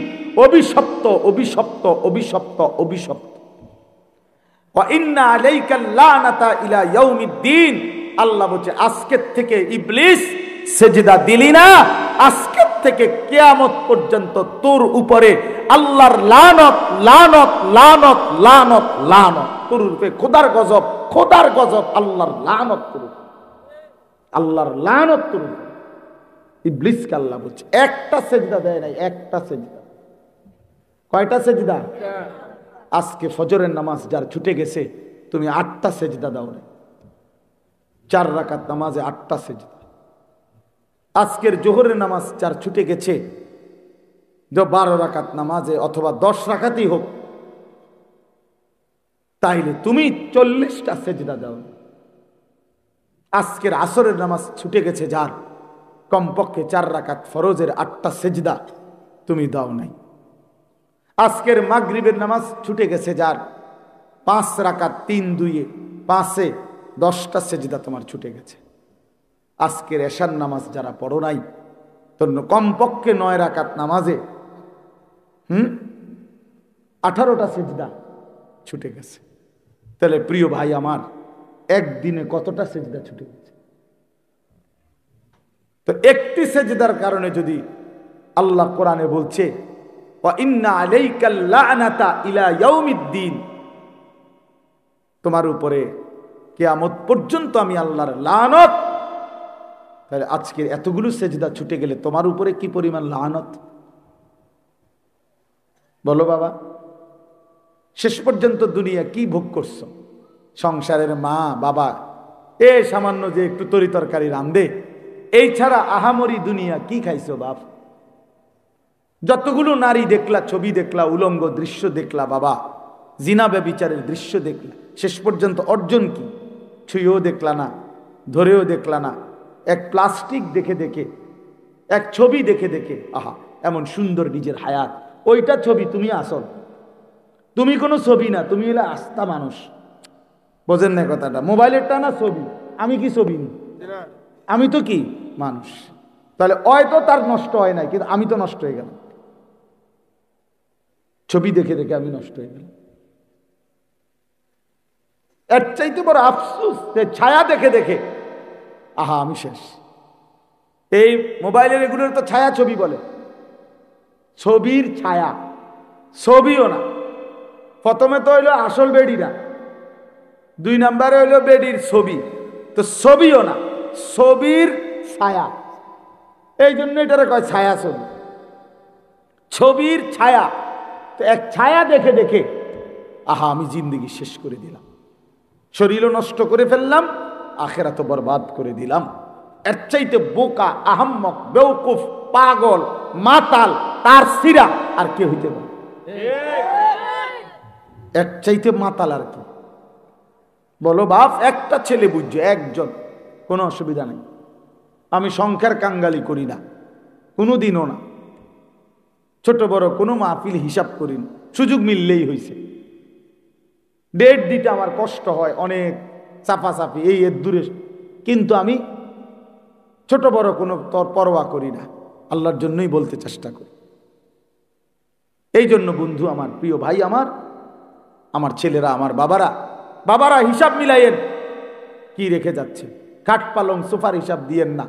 অভিশপ্ত, অভিশপ্ত, অভিশপ্ত, অভিশপ্ত। ওয়া ইন্না আলাইকা লানাতা ইলা ইয়াউমিদ্দিন, আল্লাহ বলছে আজকের থেকে ইবলিস সেজদা দিলি না, আজকের থেকে কিয়ামত পর্যন্ত তোর উপরে আল্লাহর লানত, লানত, লানত, লানত, লানত, তোর উপরে খোদার গজব, খোদার গজব, আল্লাহর লানত তোর, আল্লাহর লানত তোর। ইবলিসকে আল্লাহ বলছে একটা সেজদা দেয় নাই, একটা সেজদা। কয়টা সেজদা? আজকে ফজরের নামাজ যার ছুটে গেছে, তুমি 8টা সেজদা দাও না। 4 রাকাত নামাজে 8টা সেজদা। আজকের জোহরের নামাজ যার ছুটে গেছে, যে 12 রাকাত নামাজে অথবা 10 রাকাতই হোক, তাইলে তুমি 40টা সেজদা দাও। আজকের আসরের নামাজ ছুটে গেছে যার, কমপক্ষে 4 রাকাত ফরজের 8টা সেজদা তুমি দাও নাই। আজকের মাগরিবের নামাজ ছুটে গেছে যার, 5 রাকাত 3 2 5-এ 10টা সেজদা তোমার ছুটে গেছে। আজকের এশার নামাজ যারা পড়ো নাই, তো কমপক্ষে 9 রাকাত নামাজে 18টা সেজদা ছুটে গেছে। তাহলে প্রিয় ভাই আমার, একদিনে কতটা সেজদা ছুটে গেছে? তো একটি সেজদার কারণে যদি আল্লাহ কোরআনে বলছে ওয়া ইন্না আলাইকাল লা'নাতা ইলা ইয়াউমিদ্দিন, তোমার উপরে কিয়ামত পর্যন্ত আমি আল্লাহর লানত, তাহলে আজকের এতগুলো সেজদা ছুটে গেলে তোমার উপরে কি পরিমাণ লানত বলো বাবা। শেষ পর্যন্ত দুনিয়া কি ভোগ করছো? সংসারের মা বাবা সামান্য যে একটু তরি তরকারি রান্ধে, এই ছাড়া আহামরি দুনিয়া কি খাইছো বাপ? যতগুলো নারী দেখলা, ছবি দেখলা, উলঙ্গ দৃশ্য দেখলা বাবা, জিনা ব্যভিচারের দৃশ্য দেখলা, শেষ পর্যন্ত অর্জন কি? ছুঁয়েও দেখলা না, ধরেও দেখলা না, এক প্লাস্টিক দেখে দেখে, এক ছবি দেখে দেখে, আহা এমন সুন্দর নিজের হায়াত, ওইটা ছবি, তুমি আসল, তুমি কোনো ছবি না, তুমি হলে আস্থা মানুষ। বোঝেন না কথাটা? মোবাইলেরটা না ছবি, আমি কি ছবি? আমি তো কি মানুষ। তাহলে হয়তো তার নষ্ট হয় নাই, কিন্তু আমি তো নষ্ট হয়ে গেলাম, ছবি দেখে দেখে আমি নষ্ট হয়ে গেলাম। এর চাইতে বড় আফসোস যে ছায়া দেখে দেখে আহা আমি শেষ। এই মোবাইলের এগুলোর তো ছায়া ছবি বলে, ছবির ছায়া, ছবিও না। প্রথমে তো হইলো আসল বেডিরা, 2 নম্বরে হইলো বেডির ছবি, তো ছবিও না, ছবির ছায়া। এই জন্য এটারে কয় ছায়া ছবি, ছবির ছায়া। তো এক ছায়া দেখে দেখে আহা আমি জিন্দেগি শেষ করে দিলাম, শরীরও নষ্ট করে ফেললাম, আখেরাত বরবাদ করে দিলাম। এর চাইতে বোকা, আহাম্মক, বেওকুফ, পাগল, মাতাল, তার সিরা আর কে হইতে পারে? এর চাইতে মাতাল আর কি বলো বাপ? একটা ছেলে বুঝছো, একজন, কোনো অসুবিধা নেই। আমি সংখ্যার কাঙ্গালি করি না, কোনোদিনও না। ছোট বড় কোনো মাহফিল হিসাব করি না, সুযোগ মিললেই হয়েছে। ডেট দিতে আমার কষ্ট হয়, অনেক চাপাচাপি, এই এর দূরে, কিন্তু আমি ছোট বড় কোনো পরোয়া করি না, আল্লাহর জন্যই বলতে চেষ্টা করি। এই জন্য বন্ধু আমার, প্রিয় ভাই আমার, আমার ছেলেরা, আমার বাবারা হিসাব মিলাইয়েন, কি রেখে যাচ্ছে। খাট পালং সোফার হিসাব দিয়েন না,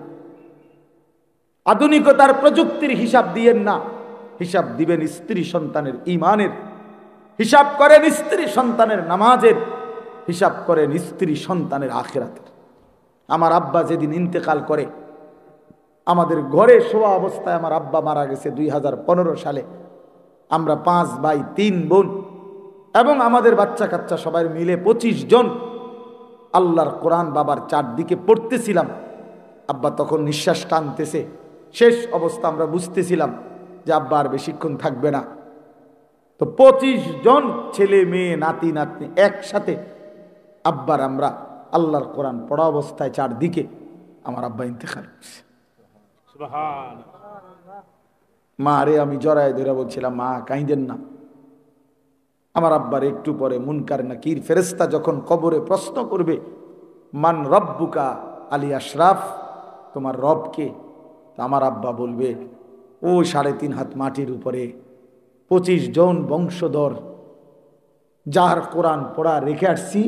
আধুনিকতার প্রযুক্তির হিসাব দিয়েন না, হিসাব দিবেন স্ত্রী সন্তানের ঈমানের, হিসাব করেন স্ত্রী সন্তানের নামাজের, হিসাব করেন স্ত্রী সন্তানের আখিরাতের। আমার আব্বা যেদিন ইন্তেকাল করে, আমাদের ঘরে শোয়া অবস্থায় আমার আব্বা মারা গেছে 2015 সালে। আমরা 5 ভাই 3 বোন এবং আমাদের বাচ্চা কাচ্চা সবাই মিলে 25 জন আল্লাহর কোরআন বাবার চারদিকে পড়তেছিলাম। আব্বা তখন নিঃশ্বাস টানতেছে, শেষ অবস্থা আমরা বুঝতেছিলাম যে আব্বা আর বেশিক্ষণ থাকবে না। তো 25 জন ছেলে মেয়ে নাতি নাতনি একসাথে আব্বার আমরা আল্লাহর কোরআন পড়া অবস্থায় চারদিকে আমার আব্বা ইন্তেকাল করছে। মা রে আমি জড়ায় ধরে বলছিলাম, মা কাঁদেন না। আমার আব্বার একটু পরে মুনকার নাকির ফেরেশতা যখন কবরে প্রশ্ন করবে, মান রব্বুকা আলী আশরাফ, তোমার রব কে? তো আমার আব্বা বলবে, ও 3.5 হাত মাটির উপরে 25 জন বংশধর যার কোরআন পড়া রেখে আসছি,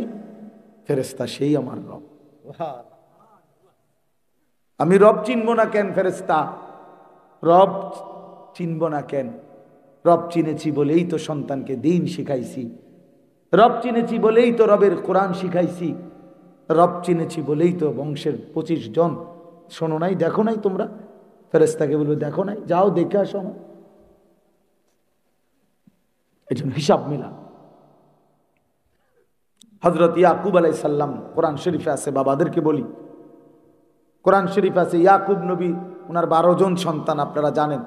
ফেরেশতা সেই আমার রব। আমি রব চিনব না কেন ফেরেশতা? রব চিনব না কেন? রব চিনেছি বলেই তো সন্তানকে দ্বীন শিখাইছি, রব চিনেছি বলেই তো রবের কোরআন শিখাইছি, রব চিনেছি বলেই তো বংশের 25 জন। শোনো নাই, দেখো নাই তোমরা? ফেরেশতাকে বলবে, দেখো নাই, যাও দেখে আসো। এই জন্য হিসাব মিলা। হযরত ইয়াকুব আলাইহিস সালাম, কোরআন শরীফে আছে, বাবাদেরকে বলি, কোরআন শরীফ আছে ইয়াকুব নবী, ওনার 12 জন সন্তান, আপনারা জানেন।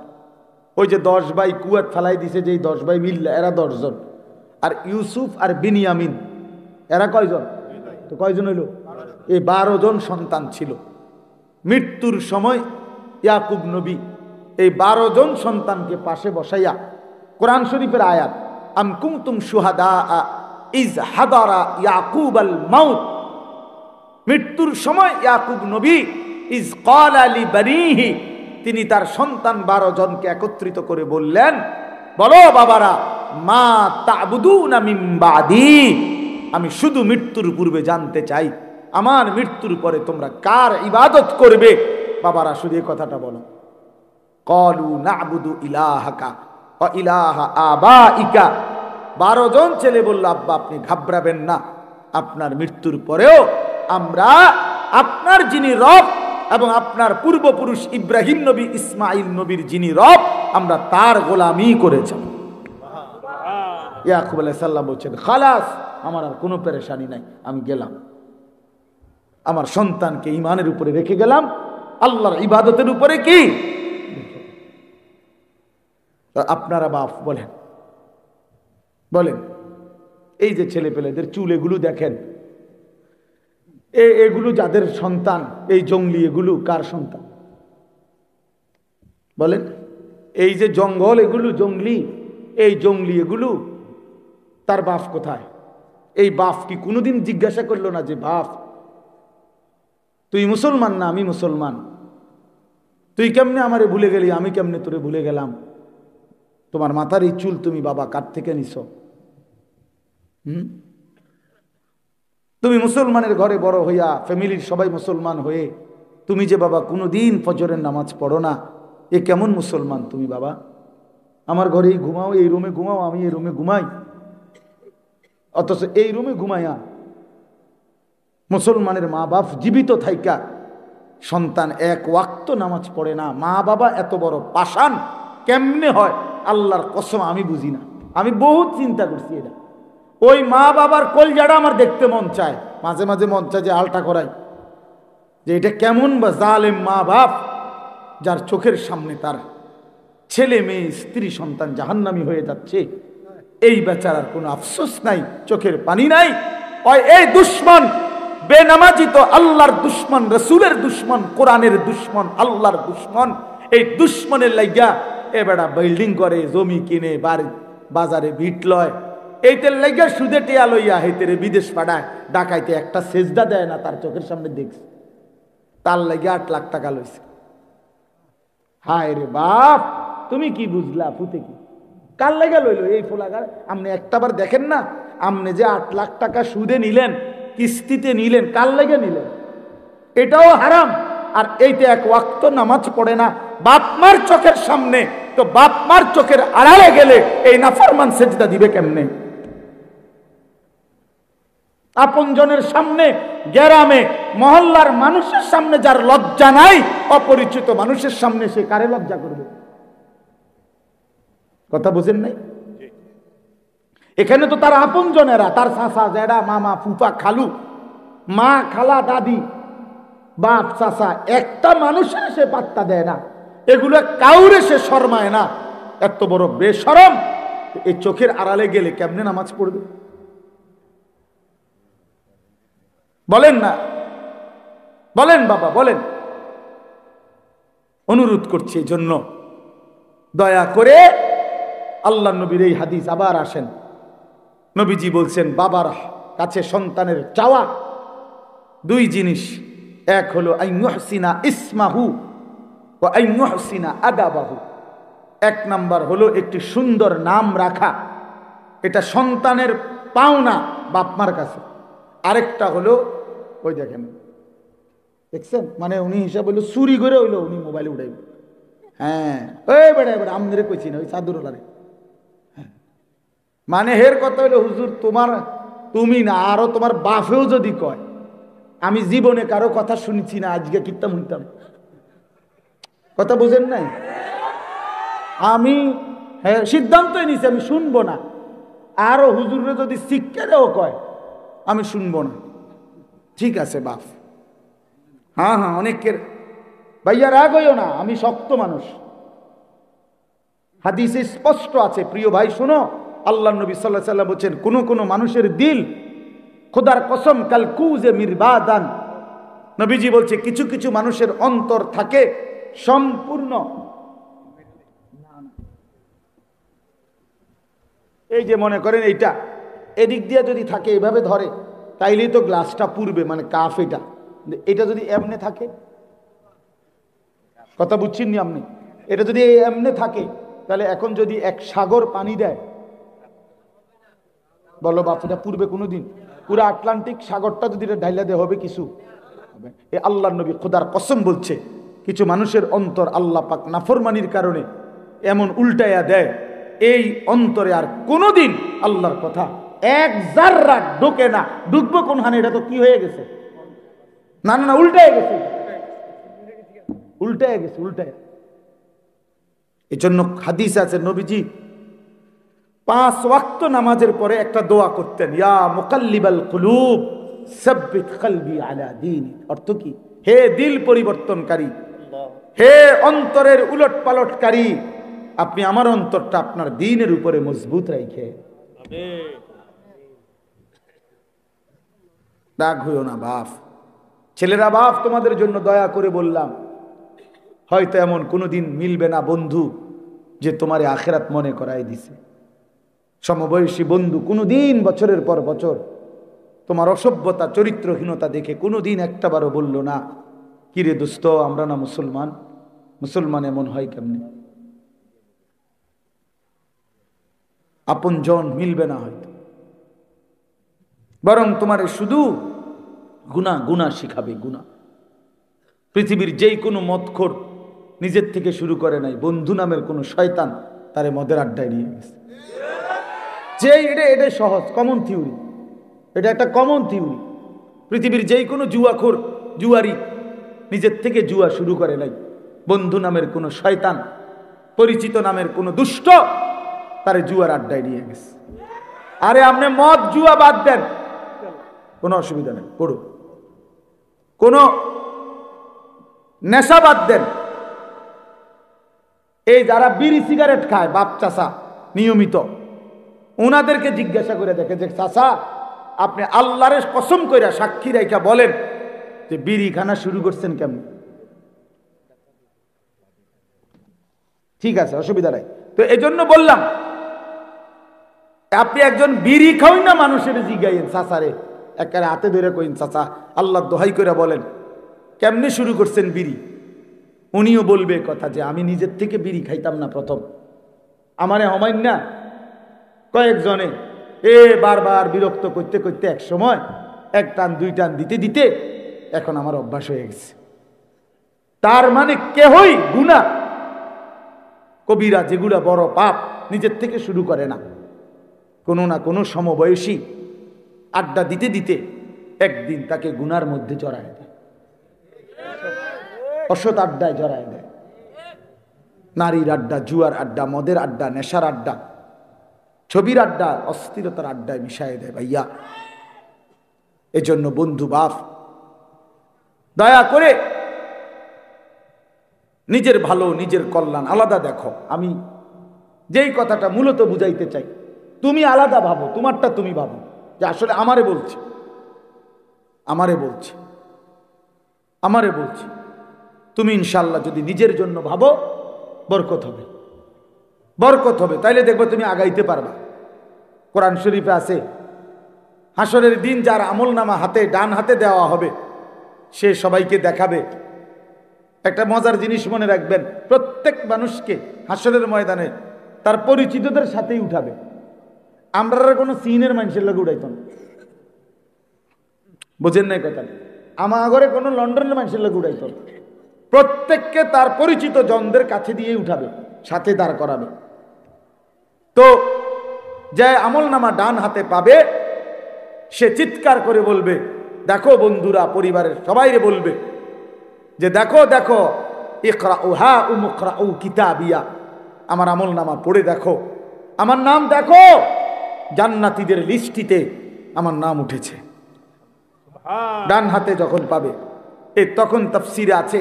ওই যে 10 ভাই কুয়াত ফেলাই দিছে, যে 10 ভাই মিল্লা, এরা 10 জন। আর ইউসুফ আর বিনিয়ামিন এরা কয়জন? তো কয়জন হইল? এই 12 জন সন্তান ছিল। মৃত্যুর সময় ইয়াকুব নবী এই 12 জন সন্তানকে পাশে বসাইয়া, কোরআন শরীফের আয়াত, আম কুনতুম শুহাদা ইজ হাদারা ইয়াকুব আল মাউত, মৃত্যুর সময় ইয়াকুব নবী ইজ ক্বালা লিবানিহি, তিনি তার সন্তান 12 জনকে একত্রিত করে বললেন, বলো বাবারা, মা তা'বুদুনা মিন বাদি, আমি শুধু মৃত্যুর পূর্বে জানতে চাই, আমার মৃত্যুর পরে তোমরা কার ইবাদত করবে? বাবারা শুধু এই কথাটা বলো। ক্বালু না'বুদু ইলাহাকা ওয়া ইলাহা আবাইকা, 12 জন ছেলে বলল, আব্বা আপনি ঘাবড়াবেন না, আপনার মৃত্যুর পরেও আমরা আপনার যিনি রব এবং আপনার পূর্বপুরুষ ইব্রাহিম নবী ইসমাইল নবীর যিনি রব, আমরা তার গোলামি করে যাব। ইয়াকুব আলাইহিস সালাম বলছেন, খালাস, আমার আর কোনো পেরেশানি নাই, আমি গেলাম, আমার সন্তানকে ঈমানের উপরে রেখে গেলাম, আল্লাহর ইবাদতের উপরে। কি আপনারা বাপ বলেন, বলেন, এই যে ছেলে পেলেদের চুল এগুলো দেখেন, এগুলো যাদের সন্তান, এই জঙ্গলি, এগুলো কার সন্তান বলেন? এই যে জঙ্গল, এগুলো জঙ্গলি, এই জঙ্গলি এগুলো তার বাপ কোথায়? এই বাপ কি কোনোদিন জিজ্ঞাসা করলো না যে, বাপ তুই মুসলমান না আমি মুসলমান, তুই কেমনে আমারে ভুলে গেলি, আমি কেমনে তোরে ভুলে গেলাম, তোমার মাথার এই চুল তুমি বাবা কার থেকে নিছ? তুমি মুসলমানের ঘরে বড় হইয়া, ফ্যামিলির সবাই মুসলমান হয়ে, তুমি যে বাবা কোনোদিন ফজরের নামাজ পড়ো না, এ কেমন মুসলমান তুমি বাবা? আমার ঘরেই ঘুমাও, এই রুমে ঘুমাও, আমি এই রুমে ঘুমাই, অথচ এই রুমে ঘুমাইয়া মুসলমানের মা বাপ জীবিত থাইকা সন্তান এক ওয়াক্ত নামাজ পড়ে না। মা বাবা এত বড় পাষাণ কেমনে হয়? আল্লাহর কসম আমি বুঝি না, আমি বহুত চিন্তা করছি এটা। ওই মা বাবার কলজাটা আমার দেখতে মন চায়, মাঝে মাঝে মন চায় যে আলটা করাই, যে এটা কেমন বা জালেম মা বাপ, যার চোখের সামনে তার ছেলে মেয়ে স্ত্রী সন্তান জাহান্নামী হয়ে যাচ্ছে, এই বেচারার কোনো আফসোস নাই, চোখের পানি নাই। ওই এই দুশ্মন বেনামাজি তো আল্লাহর দুশ্মন, রসুলের দুশ্মন, কোরআনের দুশ্মন, আল্লাহর দুশ্মন। এই দুশ্মনের লাইগা এ বেড়া বিল্ডিং করে, জমি কিনে, বাজারে ভিট লয়, এইটার লাইগা সুদে টিয়া লইয়া হেতেরে বিদেশ পাঠায়, ডাকাইতে একটা সেজদা দেয় না, তার চোখের সামনে দেখছে, তার লাইগা 8 লাখ টাকা লইছে। হায় রে বাপ, তুমি কি বুঝলা ফুতে কি কার লাগা লইল এই ফোলাগার? আপনি একটাবার দেখেন না, আপনি যে 8 লাখ টাকা সুদে নিলেন, কিস্তিতে নিলেন, কার লাগা নিলেন? এটাও হারাম। আর এইটা এক ওয়াক্ত নামাজ পড়ে না বাপমার চোখের সামনে, তো বাপমার চোখের আড়ালে গেলে এই নাফরমান সেজদা দিবে কেমনে? আপনজনের সামনে, গ্রামে মহল্লার মানুষের সামনে যার লজ্জা নাই, অপরিচিত মানুষের সামনে সে কারে লজ্জা করবে? কথা বুঝেন নাই? এখানে তো তার আপনজনেরা, তার চাচা, জেঠা, মামা, ফুফা, খালু, মা, খালা, দাদি, বাপ, চাচা, একটা মানুষের সে পাত্তা দেয় না, এগুলো কাউরে সে শরমায় না। এত বড় বেশরম, এই চোখের আড়ালে গেলে কেমনে নামাজ পড়বে? বলেন না, বলেন বাবা, বলেন। অনুরোধ করছি এই জন্য, দয়া করে আল্লাহ নবীর এই হাদিস আবার আসেন। নবীজি বলছেন, বাবার কাছে সন্তানের চাওয়া 2 জিনিস, এক হলো আইয়ুহসিনা ইসমাহু ওয়া আইয়ুহসিনা আদাবাহু। 1 নাম্বার হলো একটি সুন্দর নাম রাখা, এটা সন্তানের পাওনা বাপমার কাছে। আরেকটা হলো, ওই দেখেন, দেখছেন, মানে উনি হিসাব হইলো চুরি করে হইলো উনি মোবাইলে উঠাইব। হ্যাঁ, ওই বেড়া বেড়া আমদের কইছি না, ওই চাদুরারে। মানে হের কথা হইলো, হুজুর তোমার, তুমি না, আরো তোমার বাপেও যদি কয়, আমি জীবনে কারো কথা শুনছি না, আজকে কিতাম হইতাম। কথা বুঝেন নাই? আমি সিদ্ধান্তই নিছি আমি শুনবো না, আরো হুজুরে যদি শিক্ষারেও কয় আমি শুনবো না। ঠিক আছে বাপ, হ্যাঁ, অনেকের ভাইয়া রাগ হইও না, আমি শক্ত মানুষ, হাদিসে স্পষ্ট আছে। প্রিয় ভাই শোনো, আল্লাহ নবী সাল্লাল্লাহু আলাইহি ওয়াসাল্লাম বলেন, কোন মানুষের দিল খোদার কসম কাল কুজে মিরবাদান। নবীজি বলছে কিছু কিছু মানুষের অন্তর থাকে সম্পূর্ণ, এই যে মনে করেন এইটা এদিক দিয়ে যদি থাকে এভাবে ধরে তাইলেই তো গ্লাসটা পুরবে, মানে কাফ। এটা যদি এমনে থাকে, কথা বুঝছেন নি আপনি? এটা যদি এমনে থাকে তাহলে এখন যদি এক সাগর পানি দেয়, বলো বাপ, এটা পূর্বে কোনোদিন? পুরো আটলান্টিক সাগরটা যদি এটা ঢাইলা দেওয়া হবে কিছু? এ আল্লাহর নবী খোদার কসম বলছে কিছু মানুষের অন্তর আল্লাহ পাক নাফরমানির কারণে এমন উল্টাইয়া দেয়, এই অন্তরে আর কোনোদিন আল্লাহর কথা এক জাররা ঢোকে না। ঢুকবো কোন হানে? এটা তো কি হয়ে গেছে? না না না, উল্টায় গেছে, উল্টায় গেছে, উল্টায়। এই জন্য হাদিস আছে নবীজি 5 ওয়াক্ত নামাজের পরে একটা দোয়া করতেন, ইয়া মুকাল্লিবাল কুলুব সাব্বিত কলবি আলা দীনি। অর্থ কি? হে দিল পরিবর্তনকারী, হে অন্তরের উলট পালটকারী, আপনি আমার অন্তরটা আপনার দ্বীনের উপরে মজবুত রাখে। রাগ হইও না বাপ, ছেলেরা বাপ, তোমাদের জন্য দয়া করে বললাম, হয়তো এমন কোনোদিন মিলবে না বন্ধু যে তোমার আখিরাত মনে করাই দিছে। সমবয়সী বন্ধু কোনোদিন বছরের পর বছর তোমার অসভ্যতা চরিত্রহীনতা দেখে কোনোদিন একটাবারও বলল না, কিরে দোস্ত আমরা না মুসলমান, মুসলমান এমন হয় কেমনে? আপন জন মিলবে না হয়তো, বরং তোমার শুধু গুনাহ গুনাহ শিখাবে, গুনাহ। পৃথিবীর যেই কোনো মদখোর নিজের থেকে শুরু করে নাই, বন্ধু নামের কোনো শয়তান তারে মদের আড্ডায় নিয়ে গেছে। যে এটা সহজ কমন থিওরি, এটা একটা কমন থিওরি। পৃথিবীর যেই কোনো জুয়াখোর, জুয়ারি নিজের থেকে জুয়া শুরু করে নাই, বন্ধু নামের কোনো শয়তান, পরিচিত নামের কোনো দুষ্ট তারে জুয়ার আড্ডায় নিয়ে গেছে। আরে আপনি মদ জুয়া বাদ দেন, কোনো অসুবিধা নেই, পড়ো, কোনো নেশা বাদ দেন। এই যারা বিড়ি সিগারেট খায় বাপ চাষা নিয়মিত, ওনাদেরকে জিজ্ঞাসা করে দেখে যে চাষা আপনি আল্লাহর কসম কইরা সাক্ষী রাইখা বলেন যে বিড়ি খানা শুরু করছেন কেমন? ঠিক আছে, অসুবিধা নাই। তো এই জন্য বললাম, আপনি একজন বিড়ি খাওই না মানুষের জিগাইন চাচারে, একেবারে হাতে ধরে কইন চাচা আল্লাহ দোহাই করে বলেন কেমনে শুরু করছেন বিড়ি? উনিও বলবে কথা যে আমি নিজের থেকে বিড়ি খাইতাম না প্রথম, আমারে হমাইন না কয়েকজনে বারবার বিরক্ত করতে করতে এক সময় 1 টান 2 টান দিতে দিতে এখন আমার অভ্যাস হয়ে গেছে। তার মানে কেহই গুনাহ কবিরা, যেগুলা বড় পাপ, নিজের থেকে শুরু করে না। কোনো না কোনো সমবয়সী আড্ডা দিতে দিতে একদিন তাকে গুনার মধ্যে জড়ায় দেয়, অসৎ আড্ডায় জড়ায় দেয়। নারীর আড্ডা, জুয়ার আড্ডা, মদের আড্ডা, নেশার আড্ডা, ছবির আড্ডা, অস্থিরতার আড্ডায় মিশায় দেয় ভাইয়া। এজন্য বন্ধু বাপ, দয়া করে নিজের ভালো, নিজের কল্যাণ আলাদা দেখো। আমি যেই কথাটা মূলত বুঝাইতে চাই, তুমি আলাদা ভাবো, তোমারটা তুমি ভাবো, যে আসলে আমারে বলছি, আমারে বলছি, আমারে বলছি। তুমি ইনশাল্লাহ যদি নিজের জন্য ভাবো, বরকত হবে, বরকত হবে, তাইলে দেখবো তুমি আগাইতে পারবা। কোরআন শরীফে আছে, হাসরের দিন যার আমলনামা হাতে, ডান হাতে দেওয়া হবে, সে সবাইকে দেখাবে। একটা মজার জিনিস মনে রাখবেন, প্রত্যেক মানুষকে হাসরের ময়দানে তার পরিচিতদের সাথেই উঠাবে। আমরা কোনো সিনের মানুষের লোক উঠাইত না, বুঝেন নাই কথা? আমার ঘরে কোনো লন্ডনের মানুষের লোক উঠাইত না। প্রত্যেককে তার পরিচিত জনদের কাছে দিয়ে উঠাবে, সাথে দাঁড় করাবে। তো যে আমলনামা ডান হাতে পাবে, সে চিৎকার করে বলবে, দেখো বন্ধুরা, পরিবারের সবাইরে বলবে যে দেখো দেখো, ইকরাউ হা উমকরাউ কিতাবিয়া, আমার আমলনামা পড়ে দেখো, আমার নাম দেখো, জান্নাতীদের লিস্টিতে আমার নাম উঠেছে। ডান হাতে যখন পাবে, তখন তাফসীরে আছে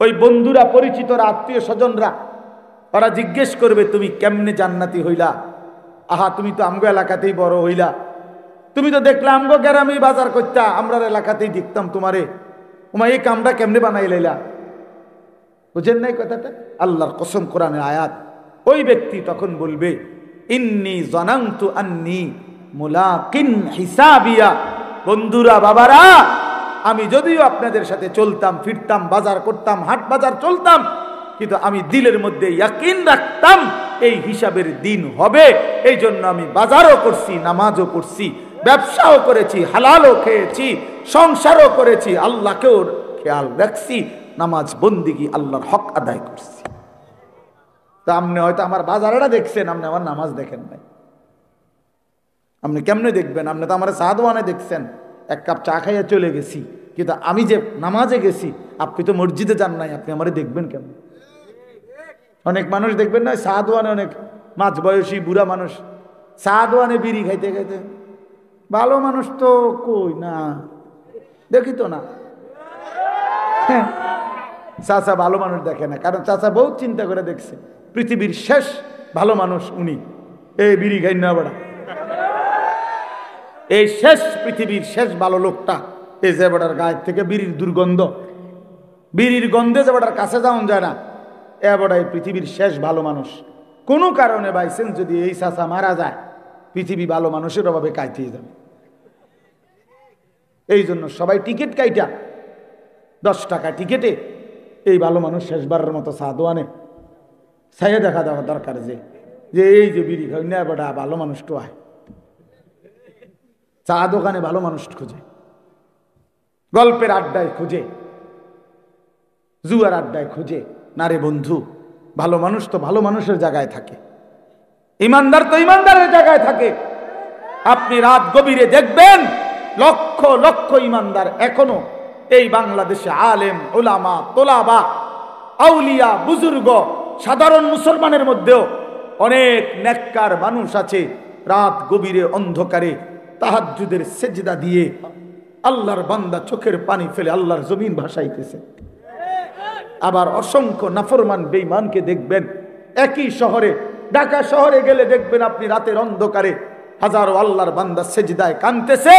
ওই বন্ধুরা, পরিচিতরা, আত্মীয় স্বজনরা ওরা জিজ্ঞেস করবে তুমি কেমনে জান্নাতি হইলা? আহা, তুমি তো আমগো এলাকাতেই বড় হইলা, তুমি তো দেখলে আমগো গ্রামেই বাজার করতা, আমরা এলাকাতেই দেখতাম তোমারে, ওমা এই কামটা কেমনে বানাই লাইলা? বুঝেন নাই কথাটা? আল্লাহর কসম, কোরআনের আয়াত। ওই ব্যক্তি তখন বলবে ইন্নী জানানতু আন্নী মুলাকিন হিসাবিয়া। বন্ধুরা, বাবারা, আমি যদিও আপনাদের সাথে চলতাম ফিরতাম, বাজার করতাম, হাট বাজার চলতাম, কিন্তু আমি দিলের মধ্যে ইয়াকিন রাখতাম এই হিসাবের দিন হবে। এই জন্য আমি বাজারও করছি, নামাজও করছি, ব্যবসাও করেছি, হালালও খেয়েছি, সংসারও করেছি, আল্লাহকেও খেয়াল রাখছি, নামাজ বন্দিগি আল্লাহর হক আদায় করছি। তা আপনি হয়তো আমার বাজারটা দেখছেন, আপনি আমার নামাজ দেখেন নাই। আপনি কেমনে দেখবেন? আপনি তো আমার সাদওয়ানে দেখছেন, এক কাপ চা খাইয়া চলে গেছি, কিন্তু আমি যে নামাজে গেছি, আপনি তো মসজিদে যান নাই, আপনি আমারে দেখবেন কেমন? অনেক মানুষ দেখবেন না সাদওয়ানে, অনেক মাঝ বয়সী বুড়া মানুষ সাদওয়ানে বিড়ি খাইতে খাইতে, ভালো মানুষ তো কই না, দেখি তো না। চাচা ভালো মানুষ দেখে না, কারণ চাচা বহুত চিন্তা করে দেখছে পৃথিবীর শেষ ভালো মানুষ উনি, এই বিড়ি খাই না বড়া, এই শেষ পৃথিবীর শেষ ভালো লোকটা, এই যে বড়ার গায়ের থেকে বিড়ির দুর্গন্ধ, বিড়ির গন্ধে যে বড়ার কাছে যাওয়া যায় না, এ বড়া এই পৃথিবীর শেষ ভালো মানুষ। কোনো কারণে বাইসেন্স যদি এই চাচা মারা যায়, পৃথিবী ভালো মানুষের অভাবে কাইতেই যাবে। এই জন্য সবাই টিকিট কাইটা 10 টাকা টিকিটে এই ভালো মানুষ শেষবারের মতো চা দোয়ানে ছাইয়ে দেখা দেওয়া দরকার, যে এই যে বিড়ি খাই না বড়া ভালো মানুষটা আয়, চা দোকানে ভালো মানুষ খুঁজে, গল্পের আড্ডায় খুঁজে, জুয়ার আড্ডায় খুঁজে না রে বন্ধু। ভালো মানুষ তো ভালো মানুষের জায়গায় থাকে, ইমানদার তো ইমানদারের জায়গায় থাকে। আপনি রাত গভীরে দেখবেন লক্ষ লক্ষ ইমানদার এখনো এই বাংলাদেশে, আলেম ওলামা তোলাবা আউলিয়া বুজুর্গ সাধারণ মুসলমানের মধ্যেও অনেক নেককার মানুষ আছে, রাত গভীরে অন্ধকারে তাহাজ্জুদের সেজদা দিয়ে আল্লাহর বান্দা চোখের পানি ফেলে আল্লাহর জমিন ভাসাইতেছে। আবার অসংখ্য নাফরমান বেঈমানকে দেখবেন একই শহরে, ঢাকা শহরে গেলে দেখবেন আপনি রাতের অন্ধকারে হাজারো আল্লাহর বান্দা সেজদায় কাঁদতেছে।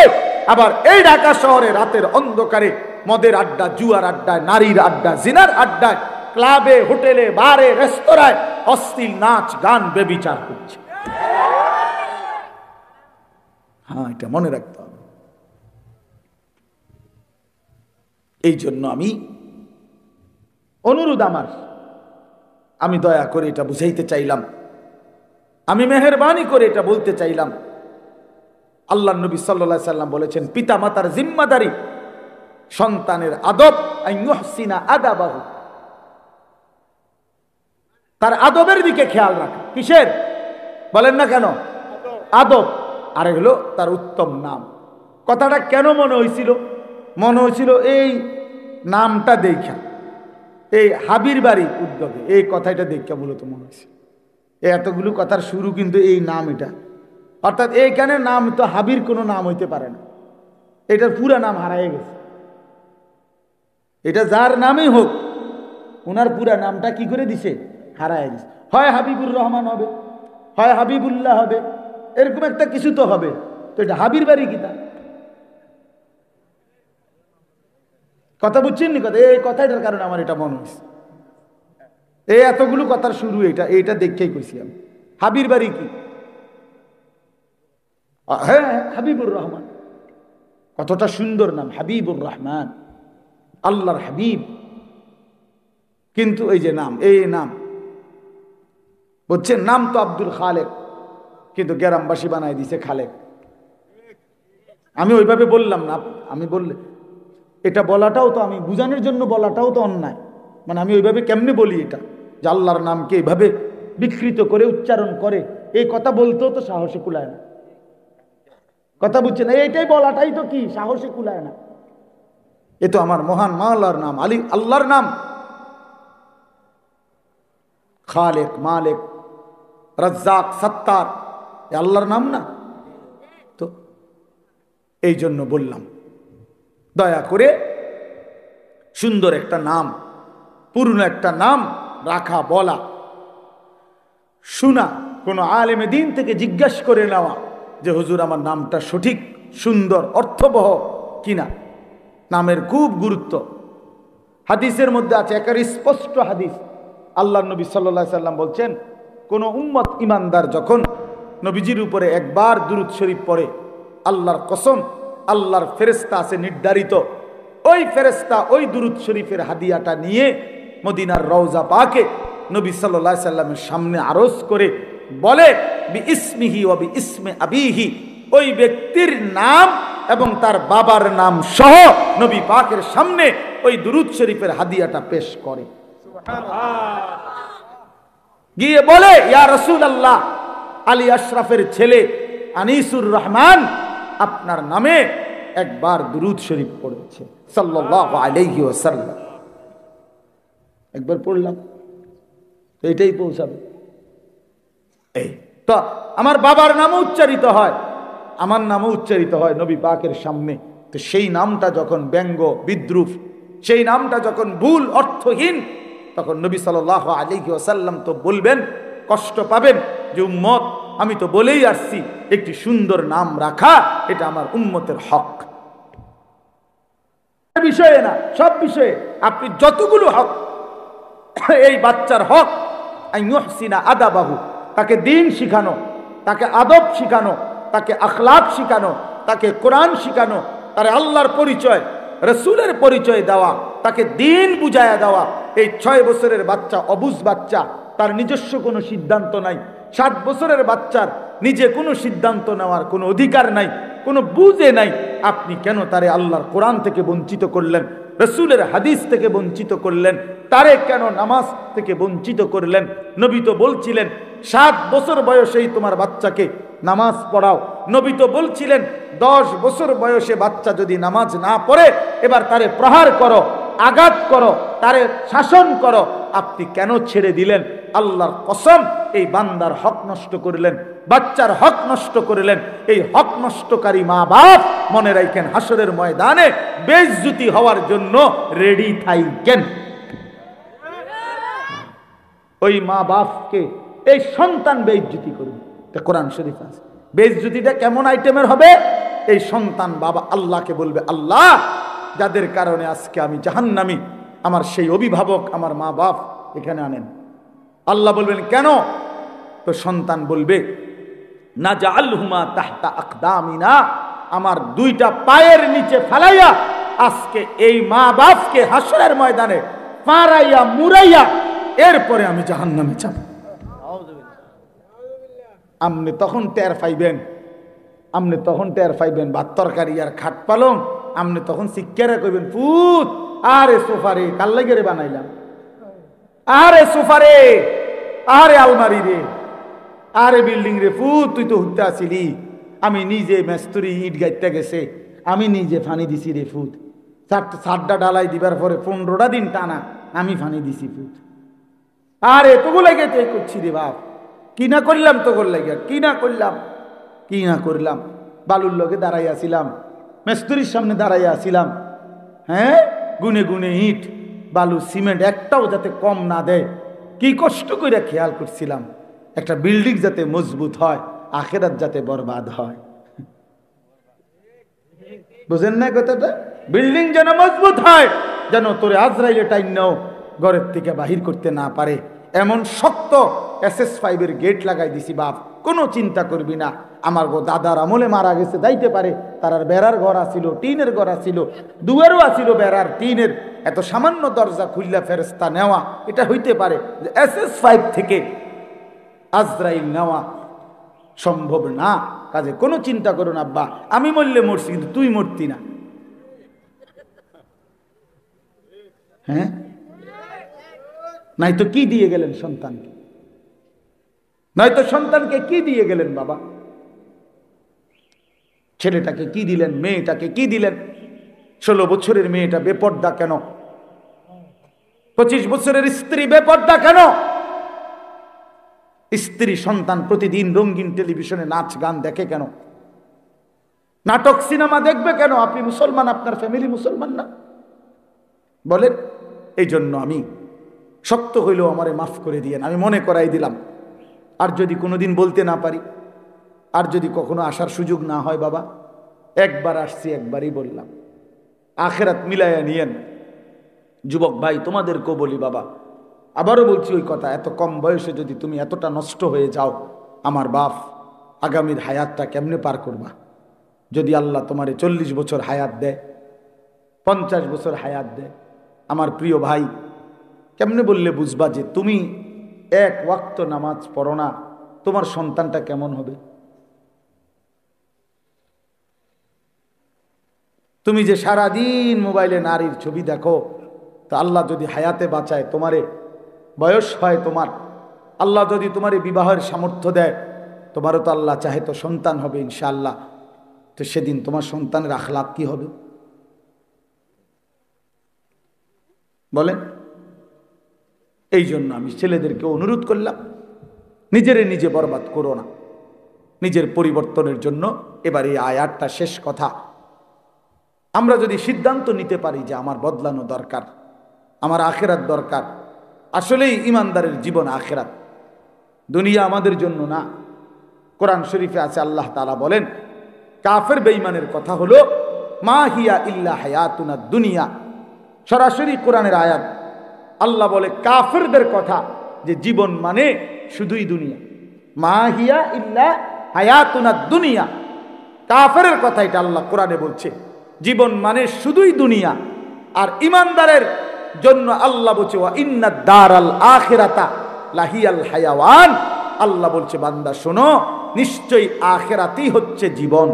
আবার এই ঢাকা শহরে রাতের অন্ধকারে মদের আড্ডা, জুয়ার আড্ডায়, নারীর আড্ডা, জিনার আড্ডায়, ক্লাবে, হোটেলে, বারে, রেস্তোরাঁয় অশ্লীল নাচ গান বেবিচার করছে। হ্যাঁ, এটা মনে রাখতে হবে। এই জন্য আমি অনুরোধ আমার, আমি দয়া করে এটা বুঝাইতে চাইলাম, আমি মেহেরবানি করে এটা বলতে চাইলাম। আল্লাহ নবী সাল্লাল্লাহু আলাইহি সাল্লাম বলেছেন, পিতা মাতার জিম্মাদারি সন্তানের আদব, আইয়ুহসিনা আদাবাহু, তার আদবের দিকে খেয়াল রাখা। কিসের বলেন না কেন? আদব। আর হলো তার উত্তম নাম। কথাটা কেন মনে হয়েছিল? মনে হয়েছিল এই নামটা দেখা, এই হাবির বাড়ি উদ্যোগে এই কথাটা দেখা মূলত মনে হয়েছে। এতগুলো কথার শুরু কিন্তু এই নাম, এটা অর্থাৎ এইখানে নাম তো হাবির কোনো নাম হইতে পারে না, এটার পুরা নাম হারাই গেছে। এটা যার নামই হোক, ওনার পুরা নামটা কি করে দিছে? হারাই গেছে। হয় হাবিবুর রহমান হবে, হয় হাবিবুল্লাহ হবে, এরকম একটা কিছু তো হবে। তো এটা হাবির বাড়ি কিতা? কথা বুঝছেন নি? কথা এই কথাটার কারণে আমার এটা মনে হয়েছে, এই এতগুলো কথার শুরু এইটা দেখেই কইছি আমি। হাবির বাড়ি কি? হ্যাঁ, হাবিবুর রহমান, কতটা সুন্দর নাম, হাবিবুর রহমান, আল্লাহর হাবিব। কিন্তু এই যে নাম, এই নাম বুঝছেন, নাম তো আব্দুল খালেক, কিন্তু গ্রামবাসী বানাই দিছে খালেক। আমি ওইভাবে বললাম না, আমি বললে এটা বলাটাও তো, আমি বুঝানোর জন্য বলাটাও তো অন্যায়। মানে আমি ওইভাবে কেমনে বলি এটা, যে আল্লাহর নামকে এইভাবে বিকৃত করে উচ্চারণ করে, এই কথা বলতেও তো সাহসে কুলায় না। কথা বুঝছেন? এইটাই বলাটাই তো কি সাহসে কুলায় না। এ তো আমার মহান মাওলার নাম, আলী, আল্লাহর নাম। খালেক, মালেক, রাজ্জাক, সত্তার, এ আল্লাহর নাম না? তো এই জন্য বললাম, দয়া করে সুন্দর একটা নাম, পুরনো একটা নাম রাখা, বলা, শোনা, কোনো আলেমে দিন থেকে জিজ্ঞাসা করে নেওয়া যে হুজুর আমার নামটা সঠিক, সুন্দর, অর্থবহ কিনা। নামের খুব গুরুত্ব। হাদিসের মধ্যে আছে, একের স্পষ্ট হাদিস, আল্লাহ নবী সাল্লাল্লাহু আলাইহি সাল্লাম বলছেন, কোন উম্মত ইমানদার যখন নবীজির উপরে একবার দুরূদ শরীফ পড়ে, আল্লাহর কসম, আল্লাহর ফেরেশতা আছে নির্ধারিত, ওই ফেরেশতা ওই দুরূদ শরীফের হাদিয়াটা নিয়ে মদিনার রওজা পাকে নবী সাল্লাল্লাহু আলাইহি সাল্লামের সামনে আরজ করে বলে, বি ইসমিহি ওয়া বি ইসমে আবিহি, ওই ব্যক্তির নাম এবং তার বাবার নাম সহ নবী পাকের সামনে ওই দুরূদ শরীফের হাদিয়াটা পেশ করে। গিয়ে বলে, ইয়া রাসূলুল্লাহ, আলী আশরাফের ছেলে আনিসুর রহমান আপনার নামে একবার দুরূদ শরীফ পড়েছে সাল্লাল্লাহু আলাইহি ওয়াসাল্লাম। একবার পড়লাম, এটাই পৌঁছাবে। এই তো আমার বাবার নামও উচ্চারিত হয়, আমার নামও উচ্চারিত হয় নবী পাকের সামনে। তো সেই নামটা যখন ব্যঙ্গ বিদ্রুপ, সেই নামটা যখন ভুল অর্থহীন, তখন নবী সাল্লাল্লাহু আলাইহি ওয়াসাল্লাম তো বলবেন, কষ্ট পাবেন যে উম্মত, আমি তো বলেই আসছি একটি সুন্দর নাম রাখা এটা আমার উম্মতের হক। বিষয়ে না, সব বিষয়ে আপনি যতগুলো হক, এই বাচ্চার হক আইয়ুহসিনা আদাবাহু, তাকে দ্বীন শিখানো, তাকে আদব শিখানো, তাকে আখলাক শিখানো, তাকে কোরআন শিখানো, তার আল্লাহর পরিচয়, রসুলের পরিচয় দেওয়া, তাকে দ্বীন বুঝায়া দেওয়া। এই 6 বছরের বাচ্চা অবুঝ বাচ্চা, তার নিজস্ব কোনো সিদ্ধান্ত নাই। 7 বছরের বাচ্চার নিজে কোনো সিদ্ধান্ত নেওয়ার কোনো অধিকার নাই, কোনো বুঝে নাই। আপনি কেন তারে আল্লাহর কোরআন থেকে বঞ্চিত করলেন, রসুলের হাদিস থেকে বঞ্চিত করলেন, তারে কেন নামাজ থেকে বঞ্চিত করলেন? নবী তো বলছিলেন 7 বছর বয়সেই তোমার বাচ্চাকে নামাজ পড়াও। নবী তো বলছিলেন 10 বছর বয়সে বাচ্চা যদি নামাজ না পড়ে এবার তারে প্রহার করো, আঘাত করো, তারে শাসন করো। আপনি কেন ছেড়ে দিলেন? আল্লাহর কসম, এই বান্দার হক নষ্ট করলেন, বাচ্চার হক নষ্ট করলেন। এই হক নষ্টকারী মা বাপ মনে রাখেন, হাসরের ময়দানে বেইজ্জতি হওয়ার জন্য রেডি থাকেন। ওই মা বাপকে এই সন্তান বেইজ্জতি করবে, কোরআন শরীফ আছে। বেইজ্জতিটা কেমন আইটেমের হবে? এই সন্তান বাবা আল্লাহকে বলবে, আল্লাহ, যাদের কারণে আজকে আমি জাহান্নামী, আমার সেই অভিভাবক, আমার মা বাপ এখানে আনেন। আল্লাহ বলবেন কেন? তো সন্তান বলবে, না জাআলহুমা তাহতা আকদামিনা, আমার 2টা পায়ের নিচে ফালাইয়া আজকে এই মা বাপকে হাসরের ময়দানে ফারাইয়া মুরাইয়া এরপরে আমি জাহান্নামে যাব। আপনি তখন টের পাইবেন, আপনি তখন টের পাইবেন ভাত তরকারি আর খাট পালং। আপনি তখন শিক্ষারে কইবেন, পুত, আরে সোফারে কাল লাগে রে বানাইলাম, আরে সোফারে, আরে আলমারি রে, আরে বিল্ডিং রে, পুত তুই তো হুটতে আসিলি, আমি নিজে মেস্তরি ইট গাইতে গেছে, আমি নিজে ফানি দিছি রে ফুত, 7টা ডালাই দিবার পরে 15টা দিন টানা আমি ফানি দিছি ফুত। আরে তোগো লাগে তুই করছি রে বাপ, কি না করলাম তোগোর লাগে, কি না করলাম, কি না করলাম। বালুর লগে দাঁড়াইয়া ছিলাম, মেস্তরির সামনে দাঁড়াইয়া ছিলাম, হ্যাঁ, গুনে গুনে ইট বালু সিমেন্ট একটাও যাতে কম না দেয়, কি কষ্ট করে খেয়াল করছিলাম একটা বিল্ডিং যাতে মজবুত হয়, আখেরাত যাতে বরবাদ হয়। বুঝেন না কথাটা? বিল্ডিং যেন মজবুত হয়, যেন তোরে আজরাইলে টাইম নাও ঘরের থেকে বাহির করতে না পারে, এমন শক্ত SS5 গেট লাগাই দিছি বাপ, কোনো চিন্তা করবি না। আমার গো দাদার আমলে মারা গেছে, যাইতে পারে তার আর বেড়ার ঘর আসিল, টিনের ঘর আসিল, দুয়ারও আসিল বেড়ার টিনের, এত সামান্য দরজা খুললা ফেরেশতা নেওয়া, এটা হইতে পারে। SS5 থেকে আজরাইল নেওয়া সম্ভব না, কাজে কোনো চিন্তা করো না আব্বা, আমি মরলে মরছি, কিন্তু তুই মরতি না। হ্যাঁ, নাই তো কি দিয়ে গেলেন সন্তানকে, নয়তো সন্তানকে কি দিয়ে গেলেন বাবা? ছেলেটাকে কি দিলেন, মেয়েটাকে কি দিলেন? 16 বছরের মেয়েটা বেপর্দা কেন? 25 বছরের স্ত্রী বেপর্দা কেন? স্ত্রী সন্তান প্রতিদিন রঙিন টেলিভিশনে নাচ গান দেখে কেন? নাটক সিনেমা দেখবে কেন? আপনি মুসলমান, আপনার ফ্যামিলি মুসলমান না? বলেন। এই জন্য আমি শক্ত হইলেও আমারে মাফ করে দিয়েন, আমি মনে করাই দিলাম। আর যদি কোনোদিন বলতে না পারি, আর যদি কখনো আসার সুযোগ না হয়, বাবা একবার আসছি, একবারই বললাম, আখেরাত মিলাইয়া নিয়েন। যুবক ভাই তোমাদেরকেও বলি বাবা, আবারও বলছি ওই কথা, এত কম বয়সে যদি তুমি এতটা নষ্ট হয়ে যাও, আমার বাপ আগামীর হায়াতটা কেমনে পার করবা? যদি আল্লাহ তোমারে 40 বছর হায়াত দেয়, 50 বছর হায়াত দেয়, আমার প্রিয় ভাই, কেমনে বললে বুঝবা যে তুমি এক ওয়াক্ত নামাজ পড়ো না, তোমার সন্তানটা কেমন হবে? তুমি যে সারাদিন মোবাইলে নারীর ছবি দেখো, তো আল্লাহ যদি হায়াতে বাঁচায়, তোমারে বয়স হয় তোমার, আল্লাহ যদি তোমারে বিবাহের সামর্থ্য দেয়, তোমারও তো আল্লাহ চাহে তো সন্তান হবে ইনশাআল্লাহ। তো সেদিন তোমার সন্তানের আখলাক কি হবে বলেন? এই জন্য আমি ছেলেদেরকে অনুরোধ করলাম, নিজে বরবাদ করো না, নিজের পরিবর্তনের জন্য। এবার এই আয়াতটা শেষ কথা, আমরা যদি সিদ্ধান্ত নিতে পারি যে আমার বদলানো দরকার, আমার আখেরাত দরকার, আসলেই ইমানদারের জীবন আখেরাত, দুনিয়া আমাদের জন্য না। কোরআন শরীফে আছে, আল্লাহ তাআলা বলেন কাফের বেঈমানের কথা হলো মা হিয়া ইল্লা হায়াতুনা দুনিয়া। সরাসরি কোরআনের আয়াত, আল্লাহ বলে কাফেরদের কথা যে জীবন মানে শুধুই দুনিয়া। মা হিয়া ইল্লা হায়াতুনা দুনিয়া, কাফেরের কথা এটা আল্লাহ কোরআনে বলছে, জীবন মানে শুধুই দুনিয়া। আর ইমানদারের জন্য আল্লাহ বলছে ওয়া ইন্নাদ দারাল আখিরাতা লাহিয়াল হায়াওয়ান। আল্লাহ বলছে বান্দা শোনো, নিশ্চয়ই আখিরাতই হচ্ছে জীবন।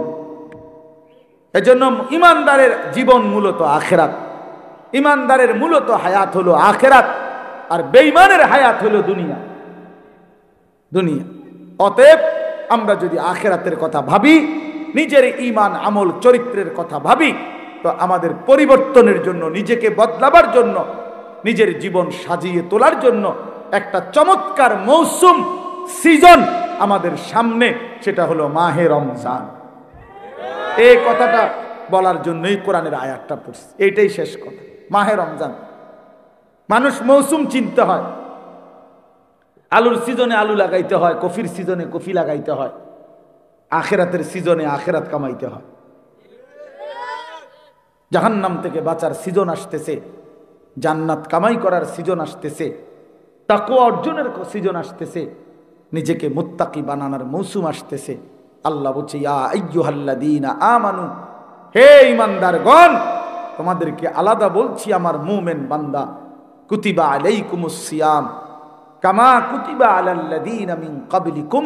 এজন্য ইমানদারের জীবন মূলত আখিরাত, ইমানদারের মূলত হায়াত হলো আখিরাত, আর বেঈমানের হায়াত হলো দুনিয়া। অতএব আমরা যদি আখিরাতের কথা ভাবি, নিজের ঈমান আমল চরিত্রের কথা ভাবি, তো আমাদের পরিবর্তনের জন্য, নিজেকে বদলাবার জন্য, নিজের জীবন সাজিয়ে তোলার জন্য একটা চমৎকার মৌসুম, সিজন আমাদের সামনে, সেটা হলো মাহে রমজান। এই কথাটা বলার জন্যই কোরআনের আয়াতটা পড়ছি, এইটাই শেষ কথা। মাহে রমজান, মানুষ মৌসুম চিনতে হয়। আলুর সিজনে আলু লাগাইতে হয়, কফির সিজনে কফি লাগাইতে হয়, আখেরাতের সিজনে আখেরাত কামাইতে হয়। জাহান্নাম থেকে বাঁচার সিজন আসতেছে, জান্নাত কামাই করার সিজন আসতেছে, তাকওয়া অর্জনের সিজন আসতেছে, নিজেকে মুত্তাকি বানানোর মৌসুম আসতেছে। আল্লাহ বলছে ইয়া আইয়ুহাল্লাযীনা আমানু, হে ঈমানদারগণ, তোমাদেরকে আলাদা বলছি আমার মুমিন বান্দা, কুতিবা আলাইকুমুস সিয়াম কামা কুতিবা আলাল্লাযীনা মিন ক্বাবলিকুম,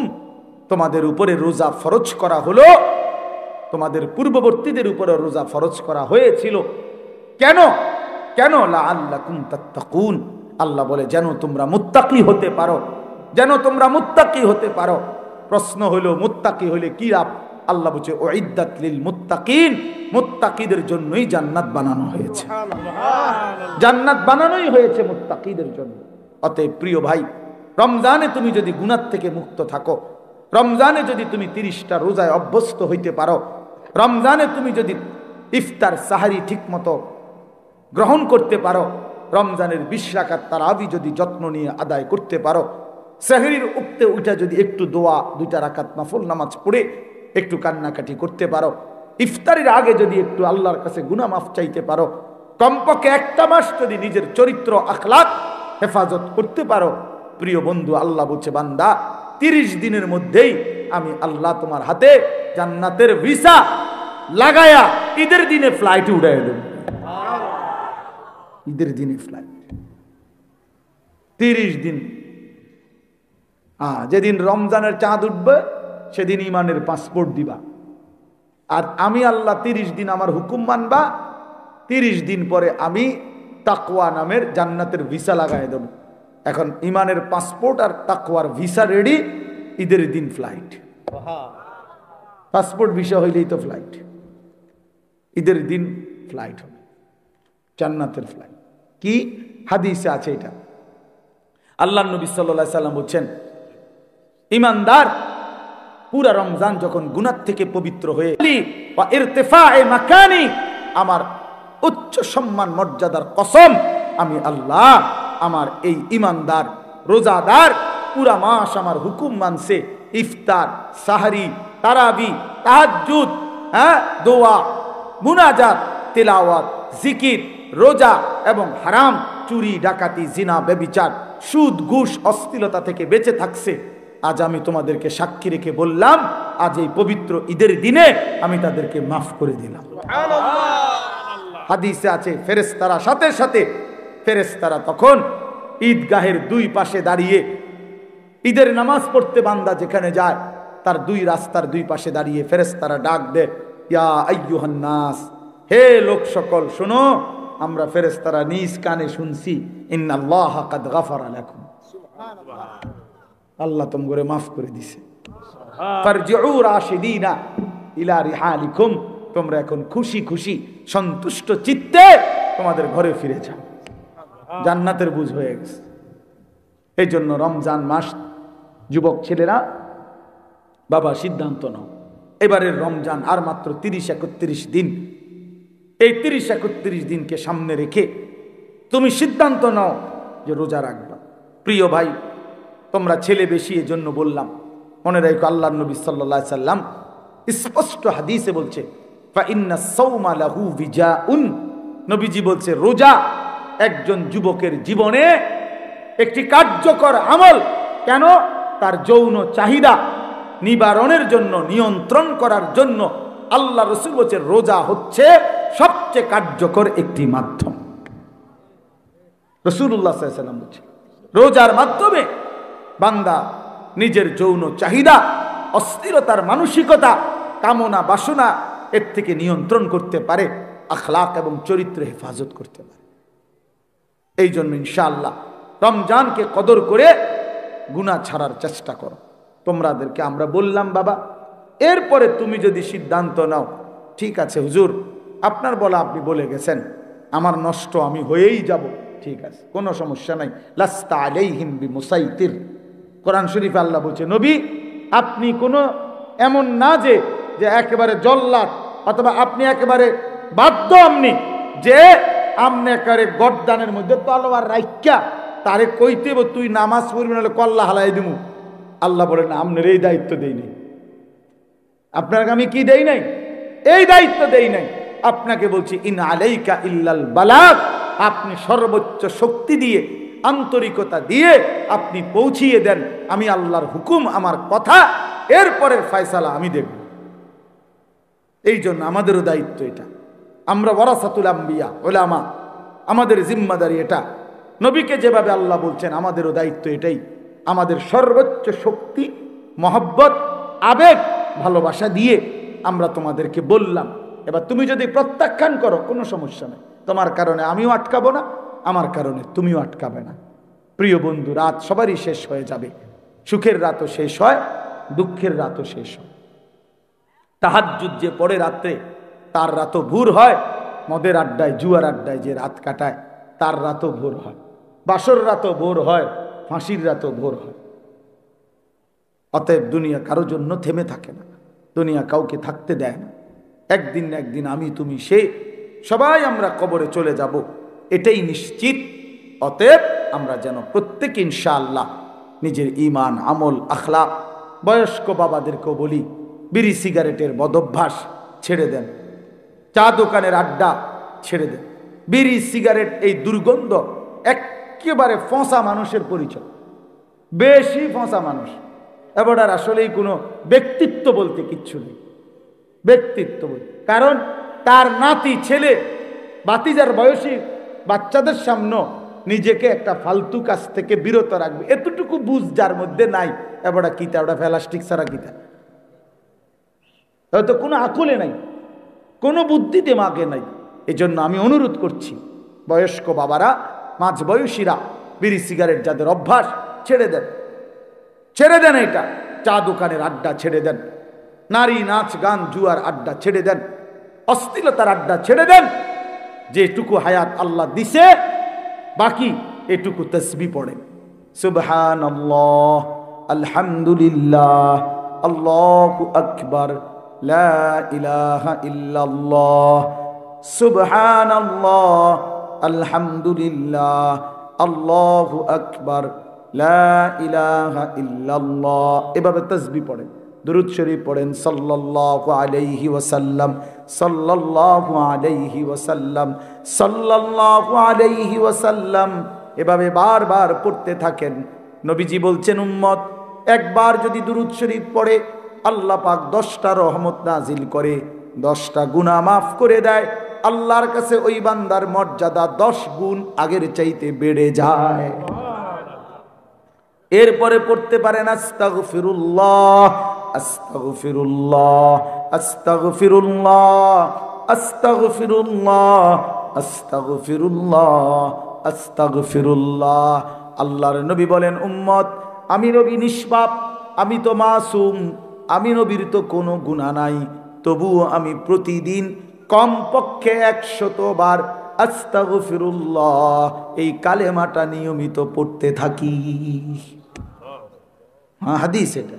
তোমাদের উপরে রোজা ফরজ করা হলো, তোমাদের পূর্ববর্তীদের উপরে রোজা ফরজ করা হয়েছিল। কেন? লাআল্লাকুম তাত্তাকুন। আল্লাহ বলে যেন তোমরা মুত্তাকি হতে পারো, যেন তোমরা মুত্তাকি হতে পারো। প্রশ্ন হলো মুত্তাকি হলে কি লাভ? আল্লাহ বলছে উইদ্দাত লিল মুত্তাকিন, মুত্তাকিদের জন্যই জান্নাত বানানো হয়েছে, জান্নাত বানানোই হয়েছে মুত্তাকিদের জন্য। অতএব প্রিয় ভাই, রমজানে তুমি যদি গুনাহ থেকে মুক্ত থাকো, রমজানে যদি তুমি 30টা রোজায় অভ্যস্ত হইতে পারো, রমজানে তুমি যদি ইফতার সাহারি ঠিক মতো গ্রহণ করতে পারো, রমজানের 20 রাকাত তারাবি যদি যত্ন নিয়ে আদায় করতে পারো, সাহরির উঠতে উঠা যদি একটু দোয়া 2টা রাকাত নফল নামাজ পড়ে একটু কান্নাকাটি করতে পারো, ইফতারের আগে যদি একটু আল্লাহর কাছে গুনাহ মাফ চাইতে পারো, কমপক্ষে 1টা মাস যদি নিজের চরিত্র আখলাক হেফাজত করতে পারো, প্রিয় বন্ধু আল্লাহ বলছে বান্দা 30 দিনের মধ্যেই আমি আল্লাহ তোমার হাতে জান্নাতের ভিসা লাগায়া ঈদের দিনে ফ্লাইট উড়াই দেব। ঈদের দিনে ফ্লাইট 30 দিন। যেদিন রমজানের চাঁদ উঠবে সেদিন ইমানের পাসপোর্ট দিবা, আর আমি আল্লাহ 30 দিন আমার হুকুম মানবা, 30 দিন পরে আমি তাকওয়া নামের জান্নাতের ভিসা লাগাই দেব। এখন ইমানের পাসপোর্ট আর তাকওয়ার ভিসা রেডি, ঈদের দিন ফ্লাইট। পাসপোর্ট ভিসা হইলেই তো ফ্লাইট, ঈদের দিন ফ্লাইট হবে, জান্নাতের ফ্লাইট। কি হাদিসে আছে এটা? আল্লাহ নবী সাল্লাল্লাহু আলাইহি সাল্লাম বলছেন, ঈমানদার পুরা রমজান যখন গুনাহ থেকে পবিত্র হয়ে বা ইরতিফায়ে মাকানি, আমার উচ্চ সম্মান মর্যাদার কসম, আমি আল্লাহ আমার এই ঈমানদার রোজাদার পুরা মাস আমার হুকুম মানছে, ইফতার, সাহারি, তারাবি, তাহাজ্জুদ, দোয়া, মুনাজাত, তিলাওয়াত, জিকির, রোজা এবং হারাম, চুরি, ডাকাতি, জিনা, ব্যভিচার, সুদ, ঘুষ, অশ্লীলতা থেকে বেঁচে থাকছে। আজ আমি তোমাদেরকে সাক্ষী রেখে বললাম, আজ এই পবিত্র ঈদের দিনে আমি তাদেরকে মাফ করে দিলাম। হাদিসে আছে ফেরেশতারা সাথে সাথে ফেরেশতারা তখন ঈদগাহের দুই পাশে দাঁড়িয়ে, ঈদের নামাজ পড়তে বান্দা যেখানে যায় তার দুই রাস্তার দুই পাশে দাঁড়িয়ে ফেরেশতারা ডাক দেয়, ইয়া আইয়ুহান নাস, হে লোক সকল শোনো। আমরা ফেরেশতারা নিজ কানে শুনছি, ইন্নাল্লাহা কাদ গাফারা লাকুম, আল্লাহ তোমরে মাফ করে দিছে। ফারজিউ রাশিদিনা ইলা রিহালিকুম, তোমরা এখন খুশি খুশি সন্তুষ্ট চিত্তে তোমাদের ঘরে ফিরে যাও, জান্নাতের বুঝ হয়ে গেছে। এই জন্য রমজান মাস, যুবক ছেলেরা বাবা সিদ্ধান্ত নাও, এবারের রমজান আর মাত্র 30-31 দিন। এই 30-31 দিনকে সামনে রেখে তুমি সিদ্ধান্ত নাও যে রোজা রাখবা। প্রিয় ভাই, তোমরা ছেলে বেশি এজন্য বললাম, মনে রাখো আল্লাহর নবী সাল্লাল্লাহু আলাইহি সাল্লাম স্পষ্ট হাদিসে বলছে, ফা ইন্না সাওমা লাহু বিজাউন, নবীজি বলছে রোজা একজন যুবকের জীবনে একটি কার্যকর আমল। কেন? তার যৌন চাহিদা নিবারণের জন্য, নিয়ন্ত্রণ করার জন্য আল্লাহ রাসূল বলছে রোজা হচ্ছে সবচেয়ে কার্যকর একটি মাধ্যম। রাসূলুল্লাহ সাল্লাল্লাহু আলাইহি ওয়াসাল্লাম বলছে রোজার মাধ্যমে বান্দা নিজের যৌন চাহিদা, অস্থিরতার মানসিকতা, কামনা বাসনা এর থেকে নিয়ন্ত্রণ করতে পারে, আখলাক এবং চরিত্র হেফাজত করতে পারে। এই জন্য ইনশাআল্লাহ রমজানকে কদর করে গুনাহ ছাড়ার চেষ্টা করো। তোমাদেরকে আমরা বললাম বাবা, এরপরে তুমি যদি সিদ্ধান্ত নাও, ঠিক আছে হুজুর আপনার বলা আপনি বলে গেছেন, আমার নষ্ট আমি হয়েই যাব, ঠিক আছে, কোনো সমস্যা নাই। লাস্তা আলাইহিম বিমুসাইতির, কোরআন শরীফে আল্লাহ বলছে নবী আপনি কোনো এমন না যে একেবারে জল্লাদ, অথবা আপনি একেবারে বাধ্য আমনি যে আমনে একেবারে গর্দানের মধ্যে তলোয়ার রাইখা তারে কইতে তুই নামাজ পড়বি নাহলে কল্লা হালাই দিমু। আল্লাহ বলেন না, আপনার এই দায়িত্ব দেই নাই, আপনাকে আমি কি দেই নাই, এই দায়িত্ব দেই নাই। আপনাকে বলছি ইন আলাইকা ইল্লাল বালাগ, আপনি সর্বোচ্চ শক্তি দিয়ে, আন্তরিকতা দিয়ে আপনি পৌঁছিয়ে দেন। আমি আল্লাহর হুকুম, আমার কথা, এরপরের ফয়সালা আমি দেখব। এই জন্য আমাদেরও দায়িত্ব এটা। আমরা ওয়ারাসাতুল আম্বিয়া, উলামা, আমাদের জিম্মাদারি এটা। নবীকে যেভাবে আল্লাহ বলছেন আমাদেরও দায়িত্ব এটাই। আমাদের সর্বোচ্চ শক্তি, মহব্বত, আবেগ, ভালোবাসা দিয়ে আমরা তোমাদেরকে বললাম। এবার তুমি যদি প্রত্যাখ্যান করো কোনো সমস্যা নেই, তোমার কারণে আমিও আটকাবো না, আমার কারণে তুমিও আটকাবে না। প্রিয় বন্ধু, রাত সবারই শেষ হয়ে যাবে, সুখের রাতও শেষ হয়, দুঃখের রাতও শেষ হয়। তাহাজ্জুদ যে পড়ে রাত্রে তার রাতও ভোর হয়, মদের আড্ডায়, জুয়ার আড্ডায় যে রাত কাটায় তার রাতও ভোর হয়, বাসর রাতও ভোর হয়, ফাঁসির রাতও ভোর হয়। অতএব দুনিয়া কারোর জন্য থেমে থাকে না, দুনিয়া কাউকে থাকতে দেয় না। একদিন না একদিন আমি তুমি সে সবাই আমরা কবরে চলে যাব, এটাই নিশ্চিত। অতএব আমরা যেন প্রত্যেকে ইনশাআল্লাহ নিজের ঈমান, আমল, আখলাক, বয়স্ক বাবাদেরকেও বলি বিড়ি সিগারেটের বদভ্যাস ছেড়ে দেন, চা দোকানের আড্ডা ছেড়ে দেন। বিড়ি সিগারেট এই দুর্গন্ধ একেবারে ফঁসা মানুষের পরিচয়, বেশি ফঁসা মানুষ। এবার আর আসলেই কোনো ব্যক্তিত্ব বলতে কিচ্ছু নেই, ব্যক্তিত্ব বলতে। কারণ তার নাতি, ছেলে, বাতিজার বয়সী বাচ্চাদের সামনে নিজেকে একটা ফালতু কাজ থেকে বিরত রাখবে, এতটুকু বুঝ যার মধ্যে নাই। এবার কিতা ওটা প্লাস্টিক ছাড়া কিতা, হয়তো কোনো আকলে নাই, কোনো বুদ্ধি দিমাগে নাই। এই জন্য আমি অনুরোধ করছি বয়স্ক বাবারা, মাঝ বয়সীরা বিড়ি সিগারেট যাদের অভ্যাস ছেড়ে দেন, ছেড়ে দেন। এটা চা দোকানের আড্ডা ছেড়ে দেন, নারী নাচ গান জুয়ার আড্ডা ছেড়ে দেন, অশ্লীলতার আড্ডা ছেড়ে দেন। যেটুকু হায়াত আল্লাহ দিছে বাকি এটুকু তাসবিহ পড়েন, সুবহানাল্লাহ, আলহামদুলিল্লাহ, আল্লাহু আকবার, লা ইলাহা ইল্লাল্লাহ, সুবহানাল্লাহ, আলহামদুলিল্লাহ, আল্লাহু আকবার, লা ইলাহা ইল্লাল্লাহ। এভাবে তাসবিহ পড়েন, দুরূদ শরীফ পড়েন, সাল্লাল্লাহু আলাইহি ওয়াসাল্লাম, সাল্লাল্লাহু আলাইহি ওয়াসাল্লাম, সাল্লাল্লাহু আলাইহি ওয়াসাল্লাম। এভাবে বারবার পড়তে থাকেন। নবীজি বলছেন, উম্মত একবার যদি দুরূদ শরীফ পড়ে আল্লাহ পাক 10টা রহমত নাজিল করে, 10টা গুনাহ মাফ করে দেয়। আল্লাহর কাছে ওই বান্দার মর্যাদা 10 গুণ আগের চাইতে বেড়ে যায়। এরপরে পড়তে পারেন আস্তাগফিরুল্লাহ, আস্তাগফিরুল্লাহ, আস্তাগফিরুল্লাহ, আস্তাগফিরুল্লাহ, আস্তাগফিরুল্লাহ, আস্তাগফিরুল্লাহ। আল্লাহর নবী বলেন, উম্মত আমি নবী নিষ্পাপ, আমি তো মাসুম, আমি নবীর তো কোনো গুনাহ নাই, তবুও আমি প্রতিদিন কমপক্ষে 100 বার আস্তাগফিরুল্লাহ এই কালেমাটা নিয়মিত পড়তে থাকি। হ্যাঁ, হাদিস এটা,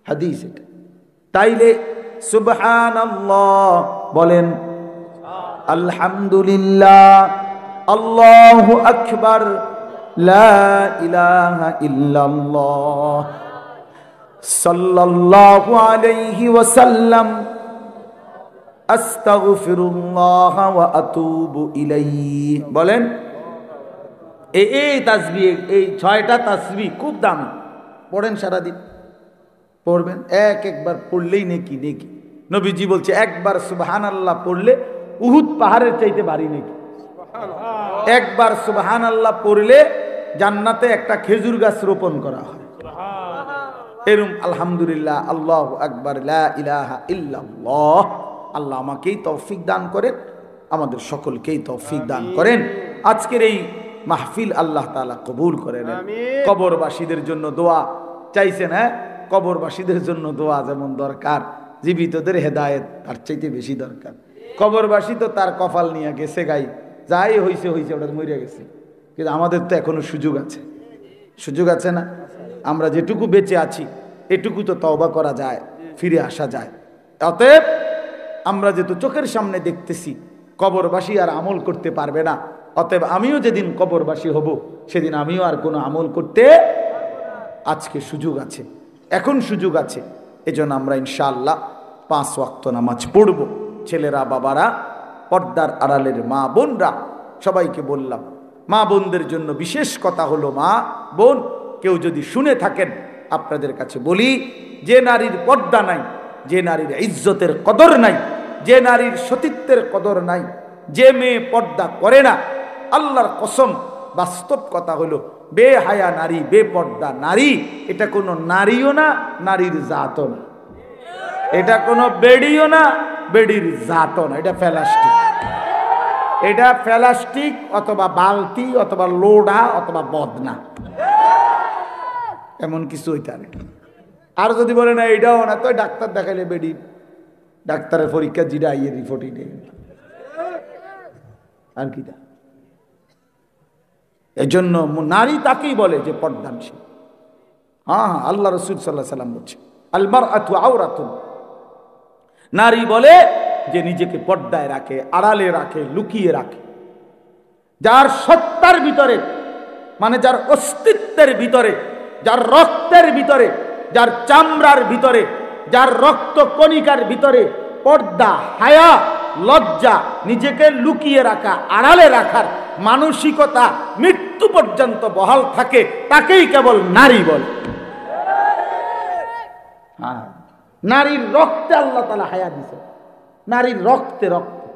হাদিস এটা। তাইলে সুবহানাল্লাহ বলেন, আলহামদুলিল্লাহ, আল্লাহু আকবার, লা ইলাহা ইল্লাল্লাহ, সাল্লাল্লাহু আলাইহি ওয়াসাল্লাম, আস্তাগফিরুল্লাহ ওয়া আতুবু ইলাইহি। বলেন এই তাসবিহ, এই 6টা তাসবিহ খুব দামি, পড়েন সারাদিন, পড়বেন। একবার পড়লেই নেকি, নেকি। নবীজি বলছে একবার সুবহানাল্লাহ পড়লে উহুদ পাহাড়ের চাইতে ভারী নেকি। একবার সুবহানাল্লাহ পড়লে জান্নাতে একটা খেজুর গাছ রোপণ করা হয়। এরম আলহামদুলিল্লাহ, আল্লাহু আকবার, লা ইলাহা ইল্লাল্লাহ। আল্লাহ আমাকেই তৌফিক দান করেন, আমাদের সকলকেই তৌফিক দান করেন। আজকের এই মাহফিল আল্লাহ তাআলা কবুল করে নেন। কবরবাসীদের জন্য দোয়া চাইছেন, হ্যাঁ, কবরবাসীদের জন্য দোয়া যেমন দরকার, জীবিতদের হেদায়েত তার চাইতে বেশি দরকার। কবরবাসী তো তার কপাল নিয়ে গেছে, গাই যাই হইছে হইছে, ওটা মরে গেছে। কিন্তু আমাদের তো এখনো সুযোগ আছে, সুযোগ আছে না? আমরা যেটুকু বেঁচে আছি এটুকু তো তওবা করা যায়, ফিরে আসা যায়। অতএব আমরা যেহেতু চোখের সামনে দেখতেছি কবরবাসী আর আমল করতে পারবে না, অতএব আমিও যেদিন কবরবাসী হব সেদিন আমিও আর কোনো আমল করতে, আজকে সুযোগ আছে, এখন সুযোগ আছে। এজন্য আমরা ইনশাআল্লাহ 5 ওয়াক্ত নামাজ পড়ব। ছেলেরা, বাবারা, পর্দার আড়ালের মা বোনরা, সবাইকে বললাম, মা বোনদের জন্য বিশেষ কথা হলো, মা বোন কেউ যদি শুনে থাকেন, আপনাদের কাছে বলি, যে নারীর পর্দা নাই, যে নারীর ইজ্জতের কদর নাই, যে নারীর সতীত্বের কদর নাই, যে মেয়ে পর্দা করে না, আল্লাহর কসম বাস্তব কথা হলো, বেহায়া নারী, বেপর্দা নারী, এটা কোনো নারীও না, নারীর জাতও না, এটা কোনো বেডিও না, বেডির জাতও না, এটা প্লাস্টিক, এটা প্লাস্টিক অথবা বালতি অথবা লোডা অথবা বদনা, এমন কিছু হইতে না। আর যদি বলে না এটাও না, তো ডাক্তার দেখাইলে বেডি, ডাক্তারের পরীক্ষা জিরা আইয়ে রিপোর্ট নেই, আর কি তা। এজন্য নারী তাকেই বলে যে পর্দানশীল। হ্যাঁ, আল্লাহ রাসূল সাল্লাল্লাহু আলাইহি ওয়াসাল্লাম বলছে, আল মারআতু আওরাতুন, নারী বলে যে নিজেকে পর্দায় রাখে, আড়ালে রাখে, লুকিয়ে রাখে। যার সত্তার ভিতরে, মানে যার অস্তিত্বের ভিতরে, যার রক্তের ভিতরে, যার চামড়ার ভিতরে, যার রক্ত কণিকার ভিতরে পর্দা, হায়া, লজ্জা, নিজেকে লুকিয়ে রাখা, আড়ালে রাখার মানসিকতা মৃত্যু পর্যন্ত বহাল থাকে, তাকেই কেবল নারী বলে। নারীর রক্তে আল্লাহ তাআলা হায়া দিয়েছে, নারীর রক্তে, রক্তে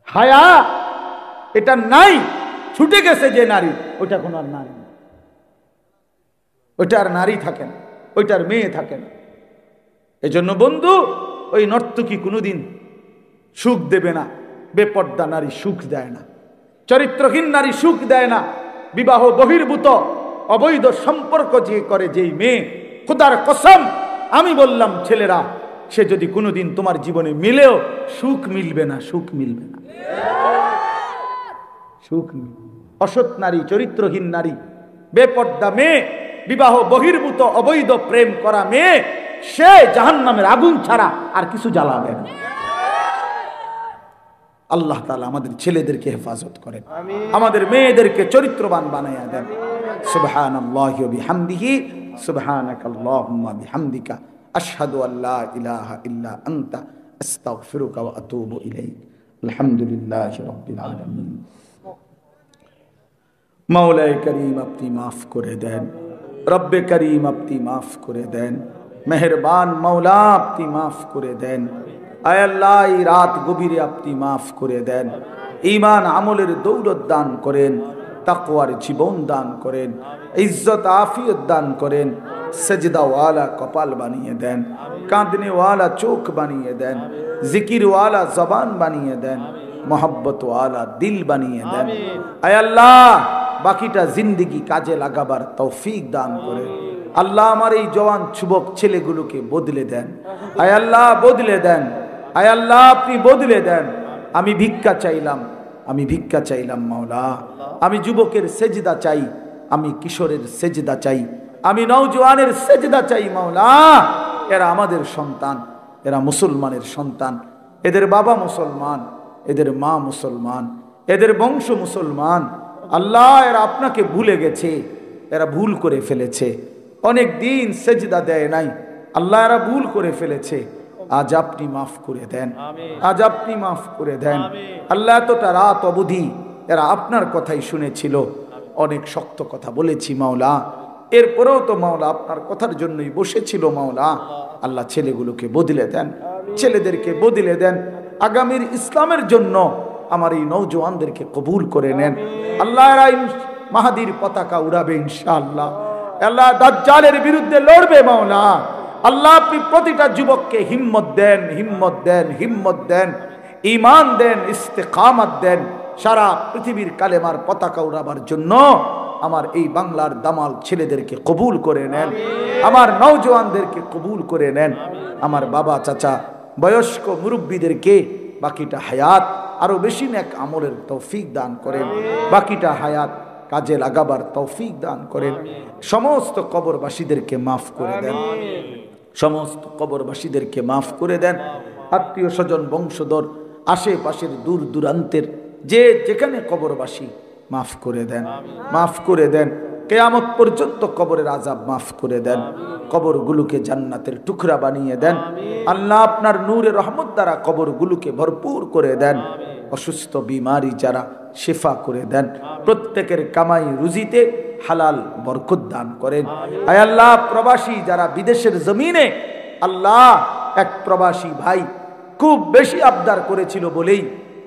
হায়া এটা নাই, ছুটে গেছে যে নারী, ওইটা কোনো আর নারী, ওইটা আর নারী থাকে না, ওইটার মেয়ে থাকে না। এজন্য বন্ধু, ওই নর্তকী কোনোদিন সুখ দেবে না, বেপর্দা নারী সুখ দেয় না, চরিত্রহীন নারী সুখ দেয় না। বিবাহ বহির্ভূত অবৈধ সম্পর্ক যে করে যেই মেয়ে, খোদার কসম আমি বললাম ছেলেরা, সে যদি কোনোদিন তোমার জীবনে মিলেও সুখ মিলবে না, সুখ মিলবে না, সুখ মিলবে। অসৎ নারী, চরিত্রহীন নারী, বেপর্দা মেয়ে, বিবাহ বহির্ভূত অবৈধ প্রেম করা মেয়ে, সে জাহান্নামের আগুন ছাড়া আর কিছু জ্বালাবে না। আল্লাহ তাআলা আমাদের ছেলেদেরকে হেফাজত করেন, আমাদের মেয়েদেরকে চরিত্রবান বানাইয়া দেন। সুবহানাল্লাহি ওয়া বিহামদিহি সুবহানাকাল্লাহুম্মা বিহামদিকা আশহাদু আল্লা ইলাহা ইল্লা আনতা আস্তাগফিরুকা ওয়া আতুবু ইলাইক। আলহামদুলিল্লাহি রাব্বিল আলামিন। মাওলায়ে করিম আপনি মাফ করে দেন, রব্বে করিম আপনি মাফ করে দেন, মেহেরবান মাওলা আপনি মাফ করে দেন। আয় আল্লাহ এই রাত গভীরে আপনি মাফ করে দেন, ঈমান আমলের দৌলত দান করেন, তাকওয়ার জীবন দান করেন, ইজ্জত আফিয়ত দান করেন, সেজদাওয়ালা কপাল বানিয়ে দেন, কাঁদনেওয়ালা চোখ বানিয়ে দেন, জিকিরওয়ালা জবান বানিয়ে দেন, মোহাব্বতওয়ালা দিল বানিয়ে দেন। আয় আল্লাহ বাকিটা জিন্দেগি কাজে লাগাবার তৌফিক দান করেন। আল্লাহ আমার এই জওয়ান যুবক ছেলেগুলোকে বদলে দেন। আয় আল্লাহ বদলে দেন, আয় আল্লাহ আপনি বদলে দেন। আমি ভিক্ষা চাইলাম, আমি ভিক্ষা চাইলাম মাওলা। আমি যুবকের সেজদা চাই, আমি কিশোরের সেজদা চাই, আমি নওজওয়ানের সেজদা চাই মাওলা। এরা আমাদের সন্তান, এরা মুসলমানের সন্তান, এদের বাবা মুসলমান, এদের মা মুসলমান, এদের বংশ মুসলমান। আল্লাহ এরা আপনাকে ভুলে গেছে, এরা ভুল করে ফেলেছে, অনেক দিন সেজদা দেয় নাই। আল্লাহ এরা ভুল করে ফেলেছে, আজ আপনি মাফ করে দেন, আজ আপনি মাফ করে দেন। আল্লাহ এতটা রাত অবধি এরা আপনার কথাই শুনেছিল, অনেক শক্ত কথা বলেছি মাওলা, এরপরেও তো মাওলা আপনার কথার জন্যই বসেছিল মাওলা। আল্লাহ ছেলেগুলোকে বদলে দেন, ছেলেদেরকে বদলে দেন, আগামীর ইসলামের জন্য আমার এই নওজওয়ানদেরকে কবুল করে নেন। আল্লাহ এরা মাহাদির পতাকা উড়াবে ইনশাআল্লাহ। আল্লাহ দাজ্জালের বিরুদ্ধে লড়বে মাওলা। আল্লাহ আপনি প্রতিটা যুবককে হিম্মত দেন, হিম্মত দেন, হিম্মত দেন, ঈমান দেন, ইস্তেকামত দেন, সারা পৃথিবীর কালেমার পতাকা উড়াবার জন্য আমার এই বাংলার দামাল ছেলেদেরকে কবুল করে নেন, আমার নওজওয়ানদেরকে কবুল করে নেন, আমার বাবা চাচা বয়স্ক মুরব্বীদেরকে বাকিটা হায়াত আরো বেশি নেক আমলের তৌফিক দান করেন, বাকিটা হায়াত কাজে লাগাবার তৌফিক দান করেন। সমস্ত কবরবাসীদেরকে মাফ করে দেন, সমস্ত কবরবাসীদেরকে মাফ করে দেন। আত্মীয় স্বজন বংশধর আশেপাশের দূর দূরান্তের যে যেখানে কবরবাসী মাফ করে দেন, মাফ করে দেন। কিয়ামত পর্যন্ত কবরের আযাব মাফ করে দেন, কবরগুলোকে জান্নাতের টুকরা বানিয়ে দেন। আল্লাহ আপনার নূরের রহমত দ্বারা কবরগুলোকে ভরপুর করে দেন। অসুস্থ বিমারি যারা শিফা করে দেন, প্রত্যেকের কামাই রুজিতে হালাল বরকত দান করেন। আয় আল্লাহ প্রবাসী যারা বিদেশের জমিনে, আল্লাহ এক প্রবাসী ভাই খুব বেশি আবদার করেছিল বলেই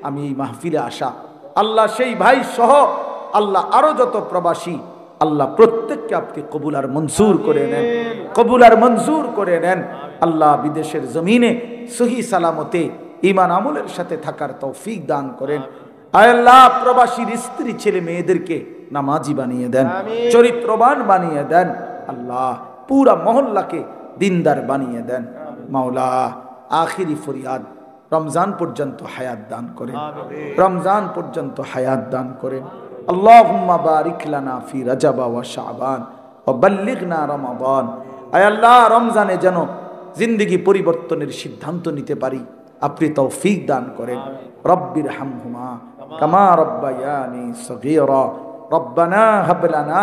আমি এই মাহফিলে আসা। আল্লাহ সেই ভাই সহ আল্লাহ আরো যত প্রবাসী, আল্লাহ প্রত্যেককে আপনি কবুল আর মঞ্জুর করে নেন, কবুল আর মঞ্জুর করে নেন। আল্লাহ বিদেশের জমিনে সহি সালামতে ঈমান আমলের সাথে থাকার তৌফিক দান করেন। আয় আল্লাহ প্রবাসীর স্ত্রী ছেলে মেয়েদেরকে নামাজি বানিয়ে দেন, চরিত্রবান বানিয়ে দেন। আল্লাহ পুরা মহল্লাকে দিনদার বানিয়ে দেন মাওলা। আখিরি ফরিয়াদ, রমজান পর্যন্ত হায়াত দান করেন, রমজান পর্যন্ত হায়াত দান করেন। আল্লাহুম্মা বারিক লানা ফি রজব ওয়া শাবান ওয়া বাল্লিগনা রমাদান। আয় আল্লাহ রমজানে যেন জিন্দেগি পরিবর্তনের সিদ্ধান্ত নিতে পারি, আপনি তৌফিক দান করেন। রব্বির হামহুমা কামা রব্বায়ানি সগীরা। রব্বানা হাব লানা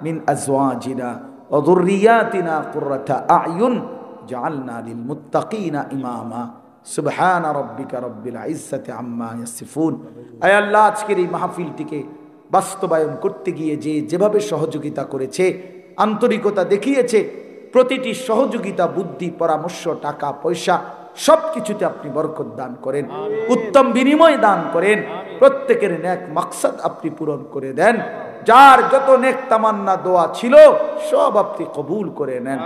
মিন আজওয়াজিনা ওয়া যুররিয়াতিনা কুররাতা আ'য়ুন জাআলনা লিল মুত্তাকিনা ইমামা। সুবহান রাব্বিকা রব্বিল ইজ্জাতি আম্মা ইয়াসিফুন। আয় আল্লাহ আজকের এই মাহফিলটিকে বাস্তবায়ন করতে গিয়ে যে যেভাবে সহযোগিতা করেছে, আন্তরিকতা দেখিয়েছে, প্রতিটি সহযোগিতা, বুদ্ধি, পরামর্শ, টাকা পয়সা সবকিছুতে আপনি বরকত দান করেন, উত্তম বিনিময় দান করেন। প্রত্যেকের নেক মাকসাদ আপনি পূরণ করে দেন। যার যত নেক তামান্না দোয়া ছিল সব আপনি কবুল করে নেন।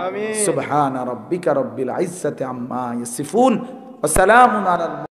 সুবহান রাব্বিকা রব্বিল ইজ্জাতি আম্মা ইয়াসিফুন ওয়া সালামুন আলাল